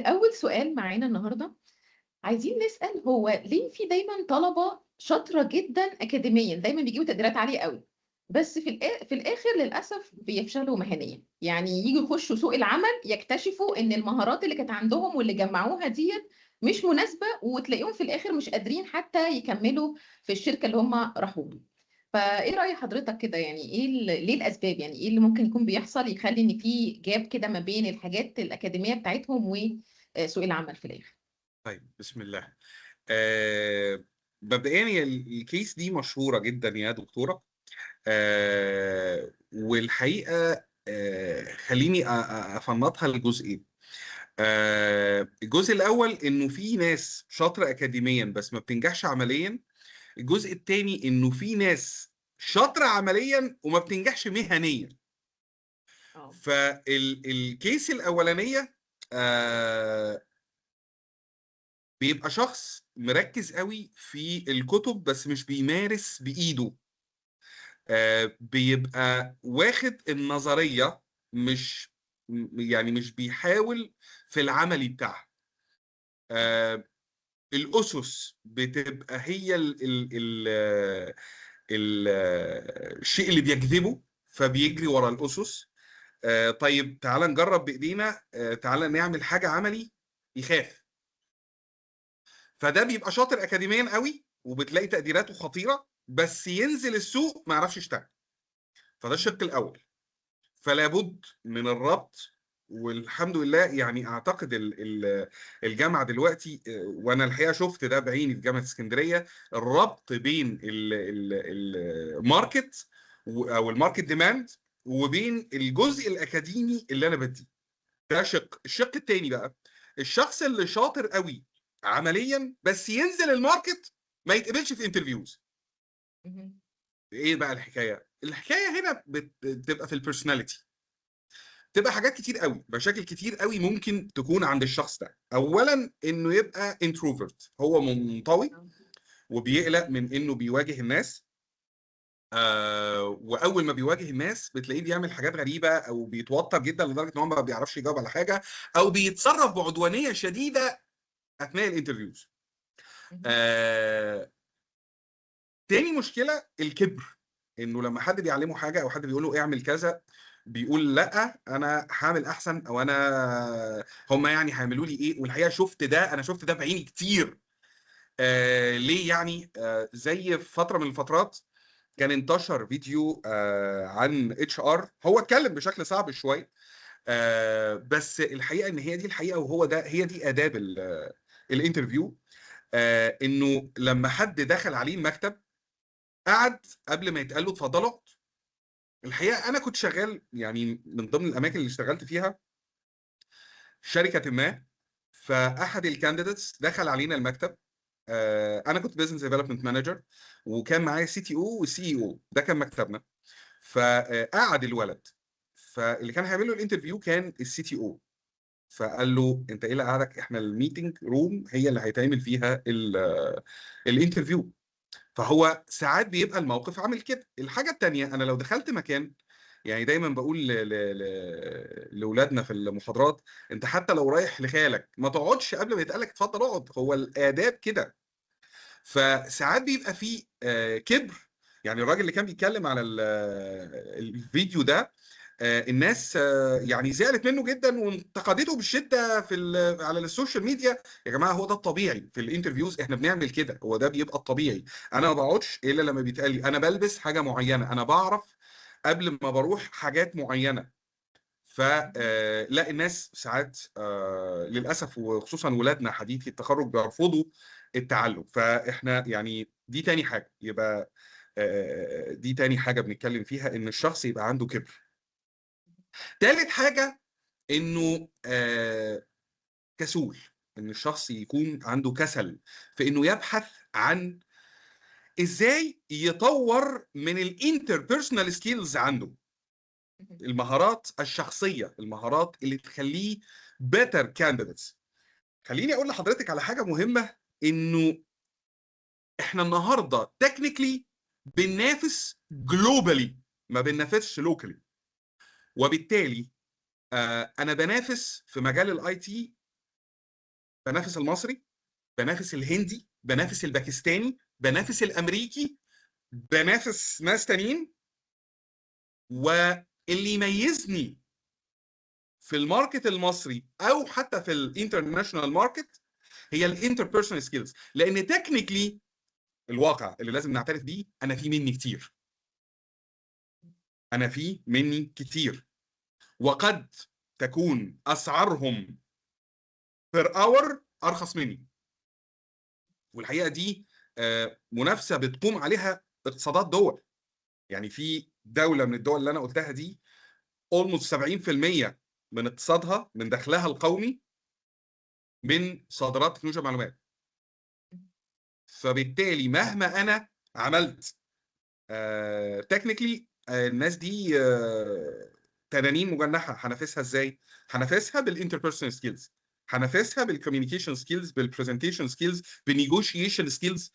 أول سؤال معانا النهاردة، عايزين نسأل هو ليه في دايما طلبة شاطرة جدا أكاديميا دايما بيجيبوا تقديرات عالية قوي، بس في الآخر للأسف بيفشلوا مهنيا. يعني يجوا يخشوا سوق العمل يكتشفوا إن المهارات اللي كانت عندهم واللي جمعوها ديت مش مناسبة، وتلاقيهم في الآخر مش قادرين حتى يكملوا في الشركة اللي هم راحوا له. فإيه رأي حضرتك كده؟ يعني ليه الأسباب؟ يعني إيه اللي ممكن يكون بيحصل يخلي إن في جاب كده ما بين الحاجات الأكاديمية بتاعتهم وسوق العمل في الآخر؟ طيب، بسم الله. آه مبدئيا هي الكيس دي مشهورة جدا يا دكتورة. والحقيقة خليني أفنطها لجزئين. الجزء الأول إنه في ناس شاطرة أكاديميا بس ما بتنجحش عمليا. الجزء الثاني إنه في ناس شاطرة عمليا وما بتنجحش مهنيا. اه. فالكيس الأولانية آه بيبقى شخص مركز قوي في الكتب بس مش بيمارس بإيده. بيبقى واخد النظرية، مش يعني مش بيحاول في العملي بتاعها. آه، الأسس بتبقى هي ال الشيء اللي بيجذبه، فبيجري ورا الأسس. طيب تعال نجرب بإيدينا، تعال نعمل حاجة عملي، يخاف. فده بيبقى شاطر أكاديميا قوي وبتلاقي تقديراته خطيرة، بس ينزل السوق ما يعرفش يشتغل. فده الشق الأول. فلا بد من الربط. والحمد لله يعني اعتقد الجامعه دلوقتي، وانا الحقيقه شفت ده بعيني في جامعه اسكندريه، الربط بين الماركت او الماركت ديماند وبين الجزء الاكاديمي اللي انا بديه. ده شق. الشق التاني بقى، الشخص اللي شاطر قوي عمليا بس ينزل الماركت ما يتقبلش في انترفيوز. مهم. ايه بقى الحكايه؟ الحكايه هنا بتبقى في البيرسوناليتي. تبقى حاجات كتير قوي، مشاكل كتير قوي ممكن تكون عند الشخص ده. اولا انه يبقى انتروفرت، هو منطوي وبيقلق من انه بيواجه الناس. واول ما بيواجه الناس بتلاقيه بيعمل حاجات غريبه او بيتوتر جدا لدرجه ان هو ما بيعرفش يجاوب على حاجه، او بيتصرف بعدوانيه شديده اثناء الانترفيوز. مهم. آه تاني مشكله الكبر، انه لما حد بيعلمه حاجه او حد بيقول له اعمل كذا بيقول لا انا هعمل احسن، او انا هم يعني هيعملوا لي ايه. والحقيقه انا شفت ده بعيني كتير. ليه يعني؟ زي في فتره من الفترات كان انتشر فيديو عن اتش ار، هو اتكلم بشكل صعب شويه. بس الحقيقه ان هي دي الحقيقه، وهو ده هي دي اداب الانترفيو. انه لما حد دخل عليه المكتب قعد قبل ما يتقال له اتفضل اقعد. الحقيقه انا كنت شغال يعني من ضمن الاماكن اللي اشتغلت فيها شركه ما. فاحد الكانديديتس دخل علينا المكتب. انا كنت بزنس ديفلوبمنت مانجر، وكان معايا سي تي او والسي اي او، ده كان مكتبنا. فقعد الولد، فاللي كان هيعمل له الانترفيو كان السي تي او. فقال له انت ايه اللي قعدك؟ احنا الميتنج روم هي اللي هيتعمل فيها الانترفيو. فهو ساعات بيبقى الموقف عامل كده. الحاجة التانية، أنا لو دخلت مكان، يعني دايما بقول لأولادنا في المحاضرات، أنت حتى لو رايح لخالك ما تقعدش قبل ما يتقالك اتفضل اقعد، هو الآداب كده. فساعات بيبقى فيه كبر. يعني الراجل اللي كان بيتكلم على الفيديو ده، الناس يعني زعلت منه جدا وانتقدته بالشده على السوشيال ميديا. يا جماعه هو ده الطبيعي في الانترفيوز، احنا بنعمل كده، هو ده بيبقى الطبيعي. انا ما بقعدش الا لما بيتقال لي انا بلبس حاجه معينه، انا بعرف قبل ما بروح حاجات معينه. فلا الناس ساعات للاسف، وخصوصا ولادنا حديثي التخرج بيرفضوا التعلم. فاحنا يعني دي تاني حاجه، يبقى دي تاني حاجه بنتكلم فيها، ان الشخص يبقى عنده كبر. تالت حاجة انه كسول، ان الشخص يكون عنده كسل في انه يبحث عن ازاي يطور من الانتربيرسونال سكيلز عنده، مهم. المهارات الشخصية، المهارات اللي تخليه better candidates. خليني اقول لحضرتك على حاجة مهمة، انه احنا النهاردة تكنيكلي بننافس جلوبالي، ما بننافسش لوكالي. وبالتالي انا بنافس في مجال الاي تي بنافس المصري، بنافس الهندي، بنافس الباكستاني، بنافس الامريكي، بنافس ناس تانيين. واللي يميزني في الماركت المصري او حتى في الانترناشونال ماركت هي الانتربيرسونال سكيلز، لان تكنيكلي الواقع اللي لازم نعترف بيه انا في مني كتير، انا في مني كتير، وقد تكون اسعارهم بير اور ارخص مني. والحقيقه دي منافسه بتقوم عليها اقتصادات دول. يعني في دوله من الدول اللي انا قلتها دي almost 70% من اقتصادها من دخلها القومي من صادرات تكنولوجيا المعلومات. فبالتالي مهما انا عملت تكنيكلي الناس دي تنانين مجنحه، هنافسها ازاي؟ هنافسها بالانتربيرسونال سكيلز، هنافسها بالكوميونيكيشن سكيلز، بالبرزنتيشن سكيلز، بالنيجوشيشن سكيلز،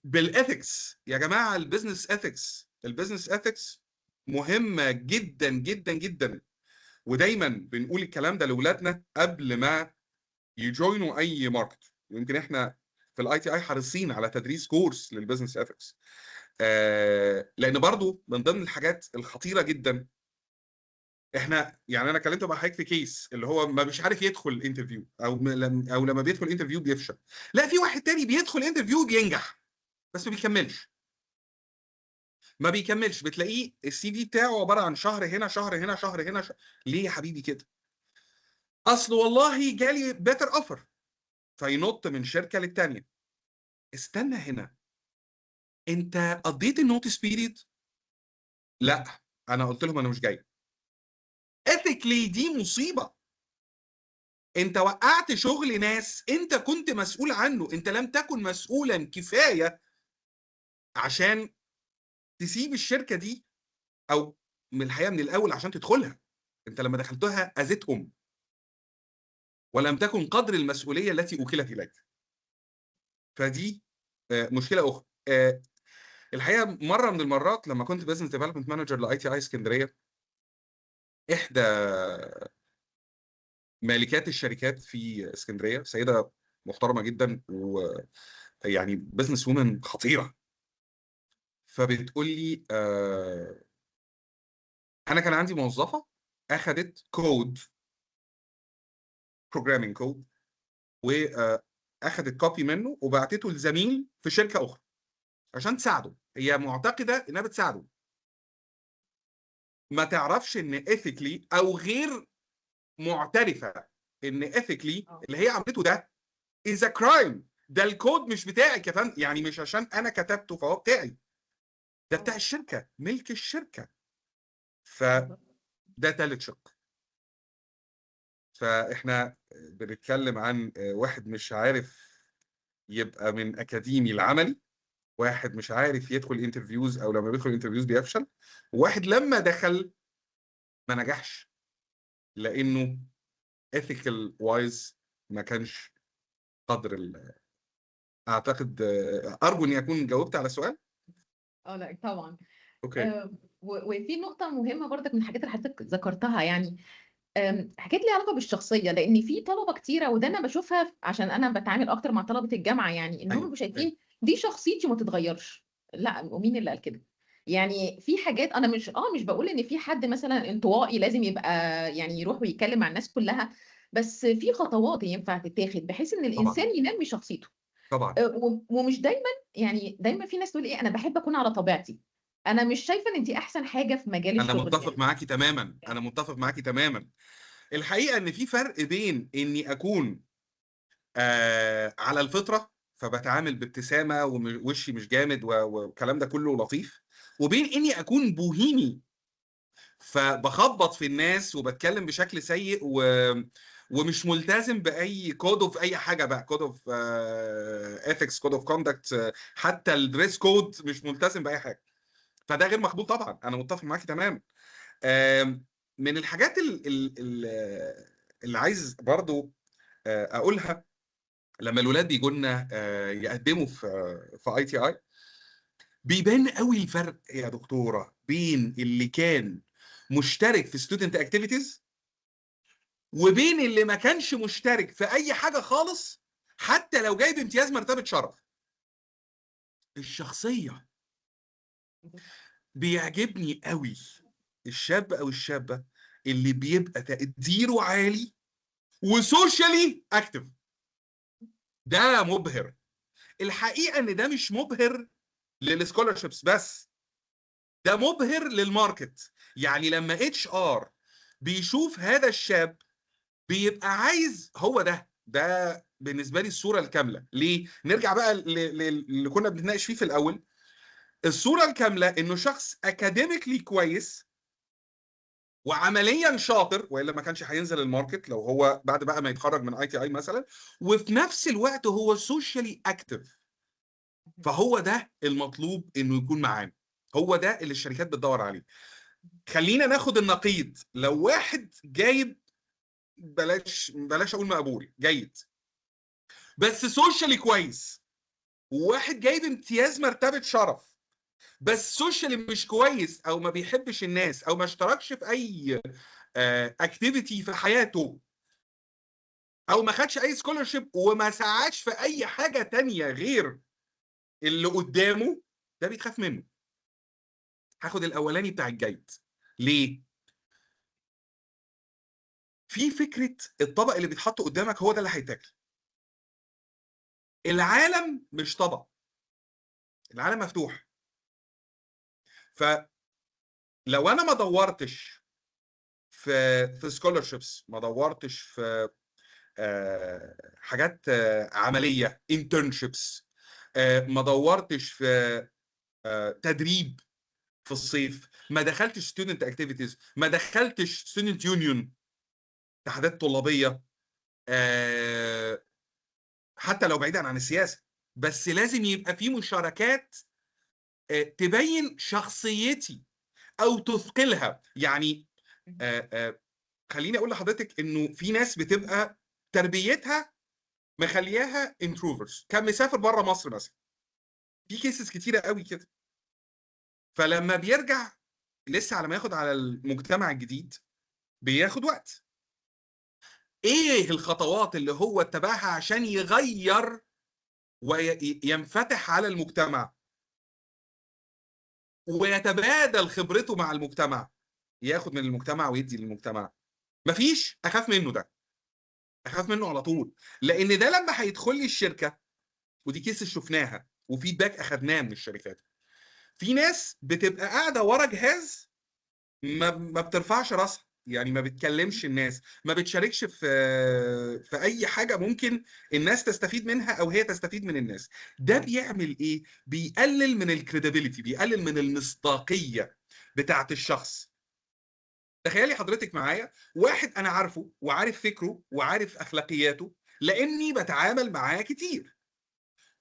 بالاثكس. يا جماعه البيزنس اثكس، البيزنس اثكس مهمه جدا جدا جدا. ودايما بنقول الكلام ده لاولادنا قبل ما يجوينوا اي ماركت. يمكن احنا في الاي تي اي حريصين على تدريس كورس للبيزنس اثكس، لان برضو من ضمن الحاجات الخطيره جدا. احنا يعني انا كلمت مع حضرتك في كيس اللي هو ما مش عارف يدخل الانترفيو، او لما بيدخل الانترفيو بيفشل. لا، في واحد تاني بيدخل انترفيو بينجح بس ما بيكملش، ما بيكملش. بتلاقيه السي في بتاعه عباره عن شهر هنا، شهر هنا، شهر هنا، ليه يا حبيبي كده؟ اصل والله جالي بيتر اوفر، فينط من شركه للتانيه. استنى هنا، انت قضيت النوتس بيريد؟ لا، انا قلت لهم انا مش جاي. اثيكلي دي مصيبه. انت وقعت شغل ناس انت كنت مسؤول عنه، انت لم تكن مسؤولا كفايه عشان تسيب الشركه دي، او من الحقيقه من الاول عشان تدخلها. انت لما دخلتها اذيتهم ولم تكن قدر المسؤوليه التي اوكلت اليك. فدي مشكله اخرى. الحقيقه مره من المرات لما كنت بزنس ديفلوبمنت مانجر لاي تي اي اسكندريه، احدى مالكات الشركات في اسكندريه سيده محترمه جدا ويعني بزنس وومن خطيره، فبتقول لي انا كان عندي موظفه اخذت كود، بروجرامينج كود، واخذت كوبي منه وبعتته لزميل في شركه اخرى عشان تساعده. هي معتقده انها بتساعده، ما تعرفش ان ايثيكلي او غير معترفه ان ايثيكلي اللي هي عملته ده is a crime. ده الكود مش بتاعك يا فندم، يعني مش عشان انا كتبته فهو بتاعي، ده بتاع الشركه، ملك الشركه. فده ثالث شق. فاحنا بنتكلم عن واحد مش عارف يبقى من اكاديمي العملي، واحد مش عارف يدخل انترفيوز او لما بيدخل انترفيوز بيفشل، وواحد لما دخل ما نجحش لانه ethical wise ما كانش قدر اعتقد ارجو اني اكون جاوبت على السؤال. لا طبعا. اوكي. وفي نقطة مهمة برضك من الحاجات اللي حضرتك ذكرتها، يعني حاجات ليها علاقة بالشخصية، لأن في طلبة كتيرة، وده أنا بشوفها عشان أنا بتعامل أكتر مع طلبة الجامعة، يعني إن هم ايوه بيبقوا ايوه شايفين دي شخصيتي وما تتغيرش. لا، ومين اللي قال كده؟ يعني في حاجات أنا مش بقول إن في حد مثلا انطوائي لازم يبقى يعني يروح ويتكلم مع الناس كلها، بس في خطوات ينفع تتاخد بحيث إن طبعا الإنسان ينمي شخصيته. طبعا. ومش دايما، يعني دايما في ناس تقول ايه، انا بحب اكون على طبيعتي. انا مش شايفه ان دي احسن حاجه في مجال انا الشغل متفق يعني. معاكي تماما، انا متفق معاكي تماما. الحقيقه ان في فرق بين اني اكون على الفطره فبتعامل بابتسامه ووشي مش جامد والكلام ده كله لطيف، وبين اني اكون بوهيمي فبخبط في الناس وبتكلم بشكل سيء ومش ملتزم باي كود اوف اي حاجه بقى، كود اوف اثكس، كود اوف كوندكت، حتى الدريس كود مش ملتزم باي حاجه. فده غير مقبول طبعا، انا متفق معاكي تماما. من الحاجات اللي عايز برضو اقولها، لما الولاد بيجوا لنا يقدموا في اي تي اي، بيبان قوي الفرق يا دكتوره بين اللي كان مشترك في ستودنت اكتيفيتيز وبين اللي ما كانش مشترك في اي حاجه خالص حتى لو جايب امتياز مرتبه شرف. الشخصيه. بيعجبني قوي الشاب او الشابه اللي بيبقى تقديره عالي وسوشيالي اكتف. ده مبهر. الحقيقه ان ده مش مبهر للسكولرشيبس بس، ده مبهر للماركت. يعني لما HR بيشوف هذا الشاب بيبقى عايز، هو ده بالنسبه لي الصوره الكامله. ليه؟ نرجع بقى اللي كنا بنتناقش فيه في الاول. الصوره الكامله انه شخص اكاديميكلي كويس وعمليا شاطر، والا ما كانش هينزل الماركت لو هو بعد بقى ما يتخرج من ITI مثلا، وفي نفس الوقت هو سوشيالي اكتف. فهو ده المطلوب انه يكون معانا، هو ده اللي الشركات بتدور عليه. خلينا ناخد النقيض. لو واحد جايب، بلاش اقول مقبول، جيد بس سوشيالي كويس، وواحد جايب امتياز مرتبة شرف بس سوشيالي مش كويس، او ما بيحبش الناس، او ما اشتركش في اي اكتيفيتي في حياته، او ما خدش اي سكولرشيب وما سعاش في اي حاجة تانية غير اللي قدامه، ده بيتخاف منه. هاخد الاولاني بتاع الجيد. ليه؟ في فكرة الطبق اللي بيتحط قدامك هو ده اللي هيتاكل. العالم مش طبق، العالم مفتوح. فلو انا ما دورتش في سكولرشيبس، ما دورتش في حاجات عمليه، انترنشيبس، ما دورتش في تدريب في الصيف، ما دخلتش ستودنت اكتيفيتيز، ما دخلتش ستودنت يونيون، اتحادات طلابيه، حتى لو بعيدا عن السياسه، بس لازم يبقى في مشاركات تبين شخصيتي او تثقلها. يعني خليني اقول لحضرتك انه في ناس بتبقى تربيتها مخلياها انتروفرز، كان مسافر بره مصر مثلا، في كيسز كتيره قوي كده. فلما بيرجع لسه على ما ياخد على المجتمع الجديد بياخد وقت. ايه الخطوات اللي هو اتبعها عشان يغير وينفتح على المجتمع ويتبادل خبرته مع المجتمع، ياخد من المجتمع ويدي للمجتمع؟ مفيش. اخاف منه ده، اخاف منه على طول. لان ده لما هيدخل لي الشركه، ودي كيس شفناها وفيدباك اخذناه من الشركات، في ناس بتبقى قاعده ورا جهاز ما بترفعش راسها، يعني ما بتكلمش الناس، ما بتشاركش في اي حاجه ممكن الناس تستفيد منها او هي تستفيد من الناس. ده بيعمل ايه؟ بيقلل من الكريديبيليتي، بيقلل من المصداقيه بتاعت الشخص. تخيلي حضرتك معايا واحد انا عارفه وعارف فكره وعارف اخلاقياته لاني بتعامل معاه كتير،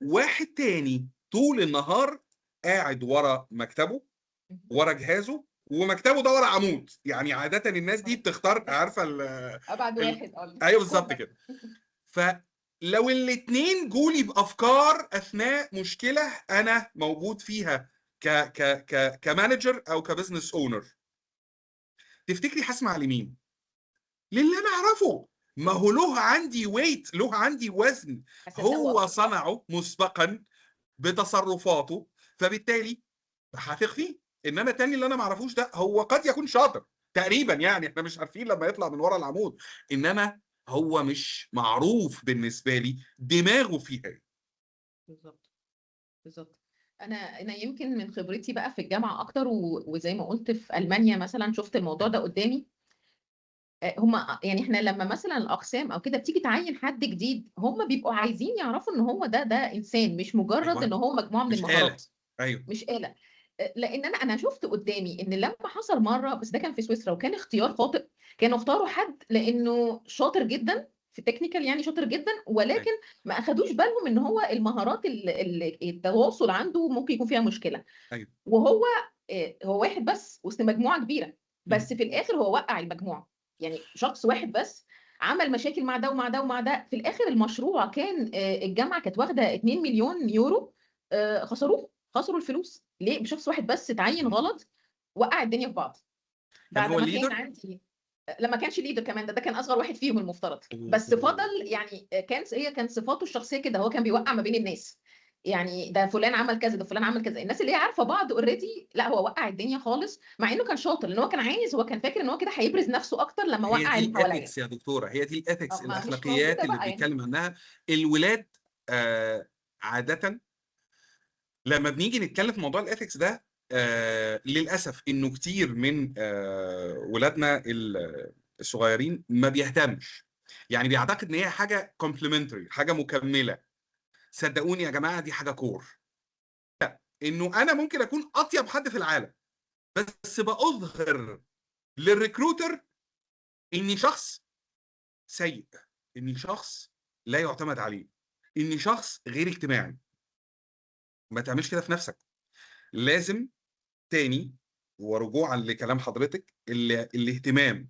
واحد تاني طول النهار قاعد ورا مكتبه، ورا جهازه، ومكتبه ده ورا عمود. يعني عادة الناس دي بتختار، عارفة ابعد واحد ايوه بالظبط كورنر. كده. فلو الاتنين جولي بافكار اثناء مشكلة انا موجود فيها كمانجر او كبزنس اونر، تفتكري هسمع لمين؟ للي انا اعرفه. ما هو له عندي ويت، له عندي وزن، هصدقه هو اكتر. صنعه مسبقا بتصرفاته، فبالتالي هثق فيه. انما التاني اللي انا ما اعرفوش ده هو قد يكون شاطر تقريبا، يعني احنا مش عارفين لما يطلع من ورا العمود، انما هو مش معروف بالنسبه لي دماغه فيها ايه. بالظبط، بالظبط. انا يمكن من خبرتي بقى في الجامعه اكتر، وزي ما قلت في المانيا مثلا شفت الموضوع ده قدامي. هم يعني احنا لما مثلا الاقسام او كده بتيجي تعين حد جديد، هم بيبقوا عايزين يعرفوا ان هو ده انسان، مش مجرد ان ايوه، هو مجموعه من مش آلة. المهارات. ايوه. مش آلة. لان انا شفت قدامي ان لما حصل مره، بس ده كان في سويسرا وكان اختيار خاطئ. كانوا اختاروا حد لانه شاطر جدا في التكنيكال، يعني شاطر جدا، ايوه. ولكن ما اخدوش بالهم ان هو المهارات التواصل عنده ممكن يكون فيها مشكله. ايوه. وهو هو واحد بس وسط مجموعه كبيره، بس مم. في الاخر هو وقع المجموعه. يعني شخص واحد بس عمل مشاكل مع ده ومع ده ومع ده. في الاخر المشروع كان الجامعه كانت واخده 2 مليون يورو، خسروه، خسروا الفلوس ليه؟ بشخص واحد بس اتعين مم. غلط، وقع الدنيا في بعض. كان بعد هو ما كان الليدر؟ عندي لما كانش ليدر كمان، ده كان اصغر واحد فيهم المفترض، بس فضل يعني كان صفاته الشخصيه كده، هو كان بيوقع ما بين الناس. يعني ده فلان عمل كذا، ده فلان عمل كذا، الناس اللي هي عارفه بعض اوريدي، لا هو وقع الدنيا خالص، مع انه كان شاطر، لان هو كان عايز، هو كان فاكر ان هو كده هيبرز نفسه اكتر لما هي وقع دي اللي حواليا. الاثكس يا دكتوره، هي دي الاثكس، ما مش الاخلاقيات موجوده اللي بقى يعني. بنتكلم عنها. الولاد عاده لما بنيجي نتكلم في موضوع الاثكس ده، للاسف انه كتير من ولادنا الصغيرين ما بيهتمش، يعني بيعتقد ان هي حاجه كومبلمنتري، حاجه مكمله. صدقوني يا جماعه دي حاجه كور، انه انا ممكن اكون اطيب حد في العالم، بس باظهر للريكروتر اني شخص سيء، اني شخص لا يعتمد عليه، اني شخص غير اجتماعي. ما تعملش كده في نفسك. لازم تاني، ورجوعا لكلام حضرتك، الاهتمام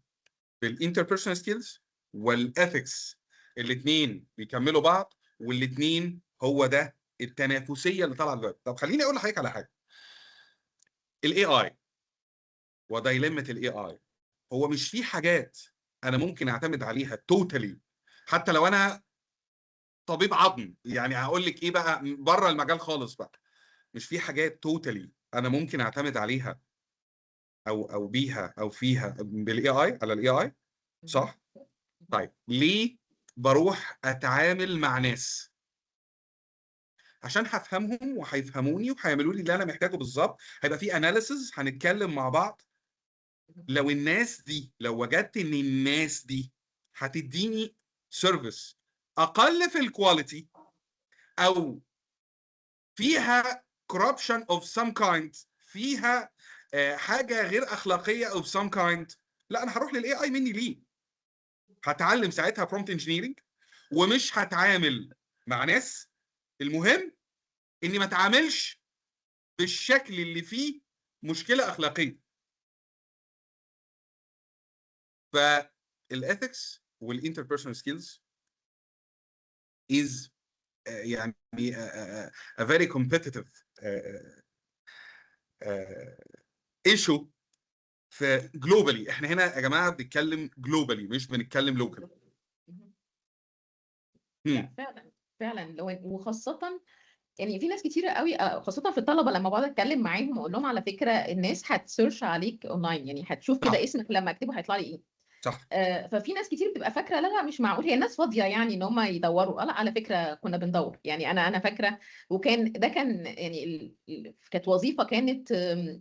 بالانتربيرسونال سكيلز والاثكس، الاثنين بيكملوا بعض، والاثنين هو ده التنافسيه اللي طالعه دلوقتي. طب خليني اقول لحضرتك على حاجه. الاي اي ودايلمة الاي اي، هو مش في حاجات انا ممكن اعتمد عليها توتالي، حتى لو انا طبيب عظم، يعني هقول لك ايه بقى بره المجال خالص بقى، مش في حاجات توتالي انا ممكن اعتمد عليها او بيها او فيها بالاي اي، على الاي اي، صح؟ طيب ليه بروح اتعامل مع ناس؟ عشان هفهمهم وهيفهموني وهيعملوا لي اللي انا محتاجه بالظبط، هيبقى في اناليسز، هنتكلم مع بعض. لو الناس دي، لو وجدت ان الناس دي هتديني سيرفيس اقل في الكواليتي، او فيها corruption of some kind، فيها حاجه غير اخلاقيه of some kind، لا انا هروح للاي اي مني ليه. هتعلم ساعتها prompt engineering، ومش هتعامل مع ناس. المهم اني ما اتعاملش بالشكل اللي فيه مشكله اخلاقيه. فالاثكس والانتربيرسونال سكيلز is يعني a very competitive issue في جلوبالي. احنا هنا يا جماعه بنتكلم جلوبالي، مش بنتكلم لوكالي. لا فعلا، فعلا وخاصه يعني في ناس كتيرة قوي، خاصة في الطلبة، لما بقعد اتكلم معاهم واقول لهم على فكرة الناس هتسيرش عليك اونلاين، يعني هتشوف كده صح اسمك لما اكتبه هيطلع لي ايه. صح. ففي ناس كتير بتبقى فاكرة لا لا مش معقول، هي الناس فاضية يعني ان هم يدوروا. لا على فكرة كنا بندور، يعني انا فاكرة، وكان ده كان يعني كانت وظيفة، كانت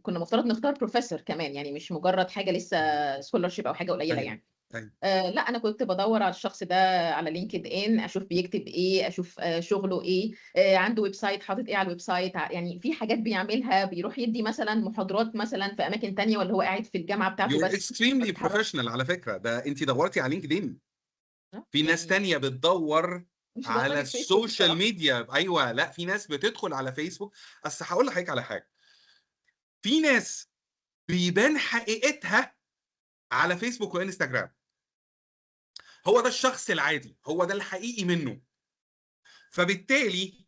كنا مفترض نختار بروفيسور كمان، يعني مش مجرد حاجة لسه سكولرشيب او حاجة قليلة ايوه يعني. ايوه. لا انا كنت بدور على الشخص ده على لينكد ان، اشوف بيكتب ايه، اشوف شغله ايه، عنده ويب سايت، حاطط ايه على الويب سايت، يعني في حاجات بيعملها، بيروح يدي مثلا محاضرات مثلا في اماكن تانية، ولا هو قاعد في الجامعة بتاعته You're بس ما extremely بيتحركش. professional على فكره، ده انت دورتي على لينكدين. في ناس يعني تانية بتدور مش على لدرجة فيسبوك السوشيال بصراحة. ميديا. ايوه، لا في ناس بتدخل على فيسبوك. اصل هقول لحضرتك على حاجه، في ناس بيبان حقيقتها على فيسبوك وانستجرام، هو ده الشخص العادي، هو ده الحقيقي منه. فبالتالي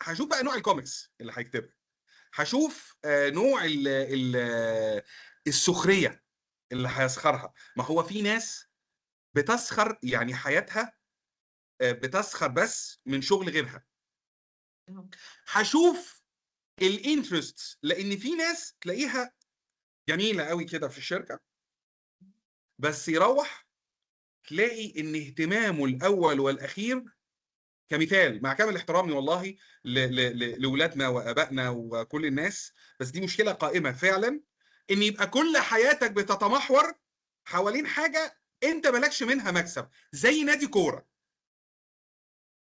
هشوف بقى نوع الكوميكس اللي هيكتبها، هشوف نوع السخريه اللي هيسخرها. ما هو في ناس بتسخر، يعني حياتها بتسخر بس من شغل غيرها. هشوف الانترست، لان في ناس تلاقيها جميله قوي كده في الشركه، بس يروح تلاقي ان اهتمامه الاول والاخير، كمثال مع كامل احترامي والله لاولادنا وابائنا وكل الناس، بس دي مشكله قائمه فعلا، ان يبقى كل حياتك بتتمحور حوالين حاجه انت مالكش منها مكسب، زي نادي كوره.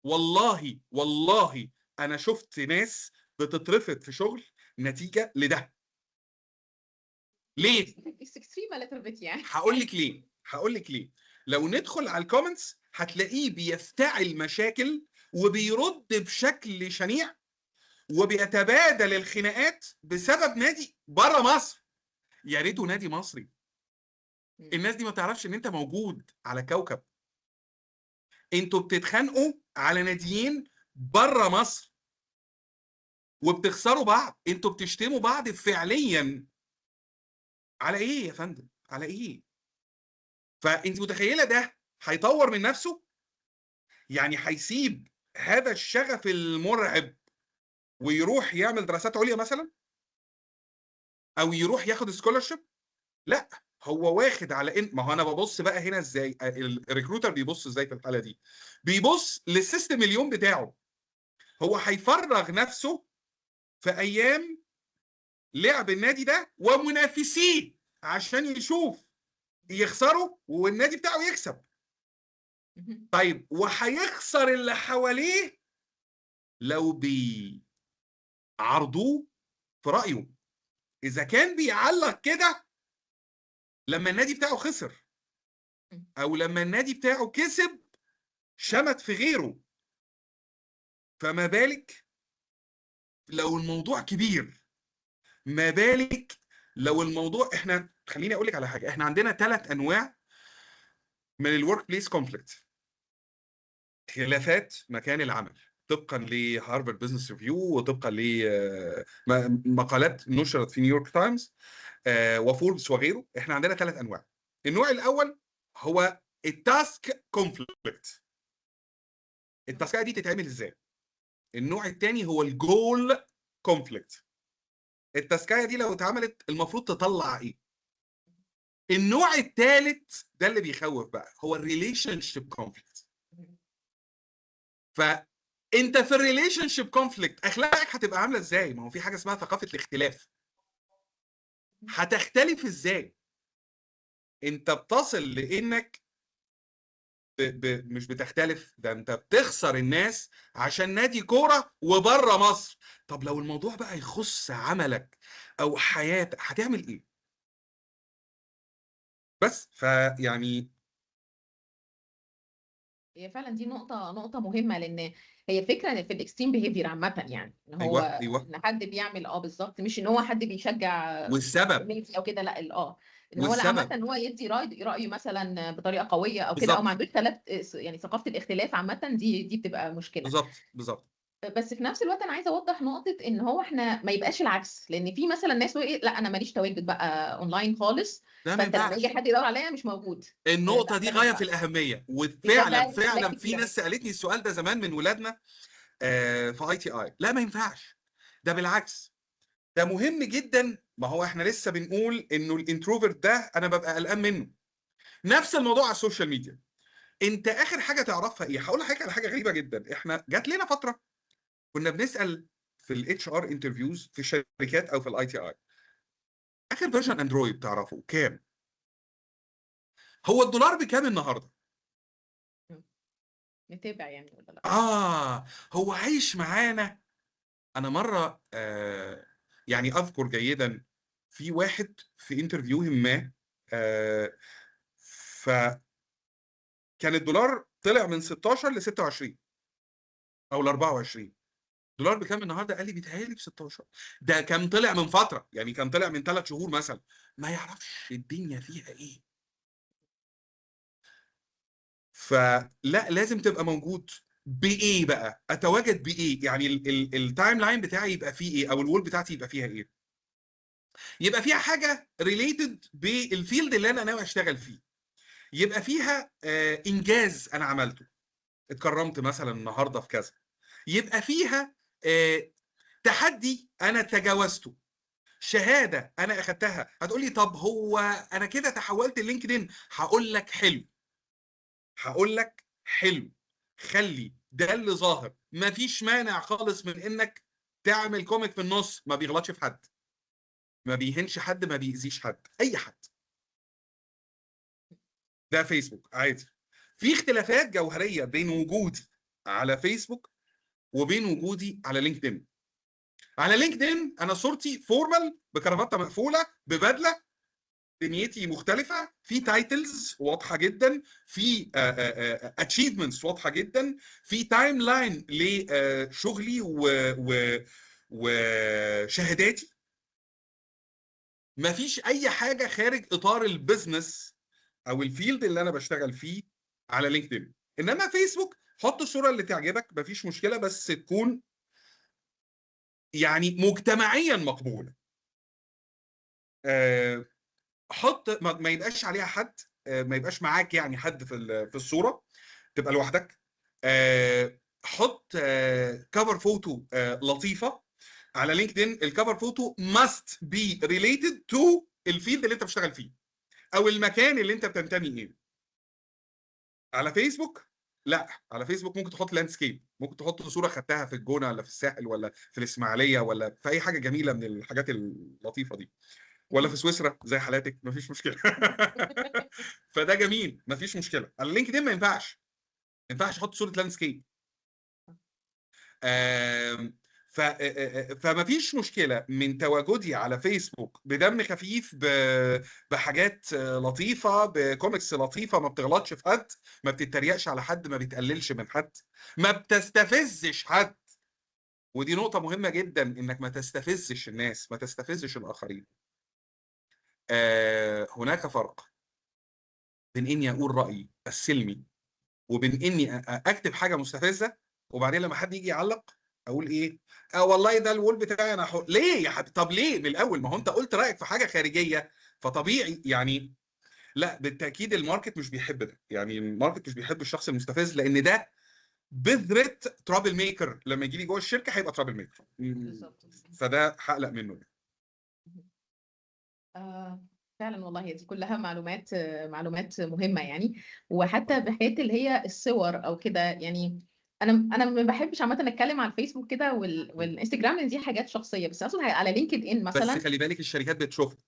والله والله انا شفت ناس بتترفض في شغل نتيجه لده. ليه؟ اكستريم a little bit يعني. هقول لك ليه. لو ندخل على الكومنتس هتلاقيه بيفتعل مشاكل وبيرد بشكل شنيع، وبيتبادل الخناقات بسبب نادي بره مصر. يا ريته نادي مصري. الناس دي ما تعرفش ان انت موجود على كوكب. انتوا بتتخانقوا على ناديين بره مصر وبتخسروا بعض، انتوا بتشتموا بعض فعليا. على ايه يا فندم؟ على ايه؟ فانت متخيله ده هيطور من نفسه؟ يعني هيسيب هذا الشغف المرعب ويروح يعمل دراسات عليا مثلا، او يروح ياخد سكولرشيب؟ لا، هو واخد على ان، ما هو انا ببص بقى هنا ازاي، الريكروتر بيبص ازاي في الحاله دي؟ بيبص للسيستم اليوم بتاعه. هو هيفرغ نفسه في ايام لعب النادي ده ومنافسيه عشان يشوف يخسروا والنادي بتاعه يكسب. طيب وهيخسر اللي حواليه لو بيعرضوه في رأيه. إذا كان بيعلق كده لما النادي بتاعه خسر، أو لما النادي بتاعه كسب شمت في غيره، فما بالك لو الموضوع كبير؟ ما بالك لو الموضوع، احنا خليني اقول لك على حاجه، احنا عندنا 3 انواع من الورك بليس كونفليكت، خلافات مكان العمل، طبقا لهارفارد بزنس ريفيو وطبقا لمقالات نشرت في نيويورك تايمز وفوربس وغيره. احنا عندنا 3 انواع. النوع الاول هو التاسك كونفليكت. التاسكيه دي تتعمل ازاي؟ النوع الثاني هو الجول كونفليكت. التاسكيه دي لو اتعملت المفروض تطلع ايه؟ النوع الثالث ده اللي بيخوف بقى، هو الريليشن شيب كونفليكت. فانت في الريليشن شيب كونفليكت اخلاقك هتبقى عامله ازاي؟ ما هو في حاجه اسمها ثقافه الاختلاف. هتختلف ازاي؟ انت بتصل لانك مش بتختلف، ده انت بتخسر الناس عشان نادي كوره وبره مصر. طب لو الموضوع بقى يخص عملك او حياتك هتعمل ايه؟ بس فيعني هي فعلا دي نقطة مهمة، لأن هي فكرة في الاكستريم بيهيفير عامة، يعني إن هو ايوه ايوه. إن حد بيعمل بالظبط، مش إن هو حد بيشجع والسبب ميسي أو كده، لا إن هو لا عامة والسبب إن هو يدي رأيه مثلا بطريقة قوية أو كده، أو ما بالظبط عندوش خلاف، يعني ثقافة الاختلاف عامة دي بتبقى مشكلة. بالظبط بالظبط. بس في نفس الوقت انا عايزه اوضح نقطه ان هو احنا ما يبقاش العكس، لان في مثلا ناس تقول ايه، لا انا ماليش تواجد بقى اونلاين خالص، ده ما فانت لما يجي ينفعش. حد يدور عليا مش موجود. لا النقطة دي ده ما غاية في ينفعش. الأهمية، ده وفعلا اختلاف فعلا في كبيره ناس جدا. سألتني السؤال ده زمان من ولادنا في اي تي اي. لا ما ينفعش، ده بالعكس، ده مهم جدا. ما هو احنا لسه بنقول انه الانتروفيرت ده انا ببقى قلقان منه. نفس الموضوع على السوشيال ميديا. انت اخر حاجة تعرفها ايه؟ هقول لحضرتك على حاجة غريبة جدا. احنا جات لنا فترة كنا بنسأل في الاتش ار انترفيوز في الشركات او في الاي تي اي، اخر فيرجن اندرويد تعرفه كام؟ هو الدولار بكام النهارده؟ نتابع يعني ولا لا؟ هو عايش معانا. انا مره يعني اذكر جيدا في واحد في انترفيو ما، فكان الدولار طلع من 16 ل 26 او ل 24. الدولار بكام النهارده؟ قال لي بيتهيألي ب 16. ده كان طلع من فتره، يعني كان طلع من 3 شهور مثلا، ما يعرفش الدنيا فيها ايه. فلا، لازم تبقى موجود. بايه بقى؟ اتواجد بايه؟ يعني التايم لاين بتاعي يبقى فيه ايه، او الوول بتاعتي يبقى فيها ايه؟ يبقى فيها حاجه ريليتد بالفيلد اللي انا ناوي اشتغل فيه. يبقى فيها انجاز انا عملته، اتكرمت مثلا النهارده في كذا. يبقى فيها آه، تحدي انا تجاوزته، شهاده انا اخدتها. هتقولي طب هو انا كده تحولت اللينكدين؟ هقول لك حلو، هقول لك حلو. خلي ده اللي ظاهر. مفيش مانع خالص من انك تعمل كوميك في النص ما بيغلطش في حد، ما بيهنش حد، ما بيأذيش حد، اي حد. ده فيسبوك عادي. في اختلافات جوهريه بين وجودي على فيسبوك وبين وجودي على لينكدين. على لينكدين انا صورتي فورمال بكرافته مقفوله ببدله، دنيتي مختلفه، في تايتلز واضحه جدا، في اتشيفمنتس واضحه جدا، في تايم لاين لشغلي وشهاداتي. مفيش اي حاجه خارج اطار البيزنس او الفيلد اللي انا بشتغل فيه على لينكدين. انما فيسبوك حط الصوره اللي تعجبك مفيش مشكله، بس تكون يعني مجتمعيا مقبوله. حط ما يبقاش عليها حد ما يبقاش معاك يعني حد في الصوره، تبقى لوحدك. حط كفر فوتو لطيفه على لينكدين. الكفر فوتو must be related to الفيلد اللي انت بتشتغل فيه او المكان اللي انت بتنتمي اليه. على فيسبوك لا، على فيسبوك ممكن تحط لاندسكيب، ممكن تحط صوره خدتها في الجونه ولا في الساحل ولا في الاسماعيليه ولا في اي حاجه جميله من الحاجات اللطيفه دي، ولا في سويسرا زي حالاتك، مفيش مشكله. فده جميل، مفيش مشكله. على لينكدين ما ينفعش، ما ينفعش احط صوره لاندسكيب. فما فيش مشكله من تواجدي على فيسبوك بدم خفيف، بحاجات لطيفه، بكوميكس لطيفه، ما بتغلطش في حد، ما بتتريقش على حد، ما بتقللش من حد، ما بتستفزش حد. ودي نقطه مهمه جدا، انك ما تستفزش الناس، ما تستفزش الاخرين. هناك فرق بين اني اقول رايي السلمي وبين اني اكتب حاجه مستفزه، وبعدين لما حد يجي يعلق اقول ايه؟ والله ده الوول بتاعي انا ليه يا حبيبي؟ طب ليه من الاول؟ ما هو انت قلت رايك في حاجه خارجيه، فطبيعي يعني. لا، بالتاكيد الماركت مش بيحب ده، يعني الماركت مش بيحب الشخص المستفز، لان ده بذره ترابل ميكر. لما يجي لي جوه الشركه هيبقى ترابل ميكر. بالظبط. فده هقلق منه. فعلا والله هي دي كلها معلومات مهمة يعني. وحتى بحيث اللي هي الصور او كده يعني. انا ما بحبش عامة اتكلم على الفيسبوك كده والانستجرام، لان دي حاجات شخصية. بس اقصد على لينكد ان بس مثلا. خلي بالك الشركات بتشوفها.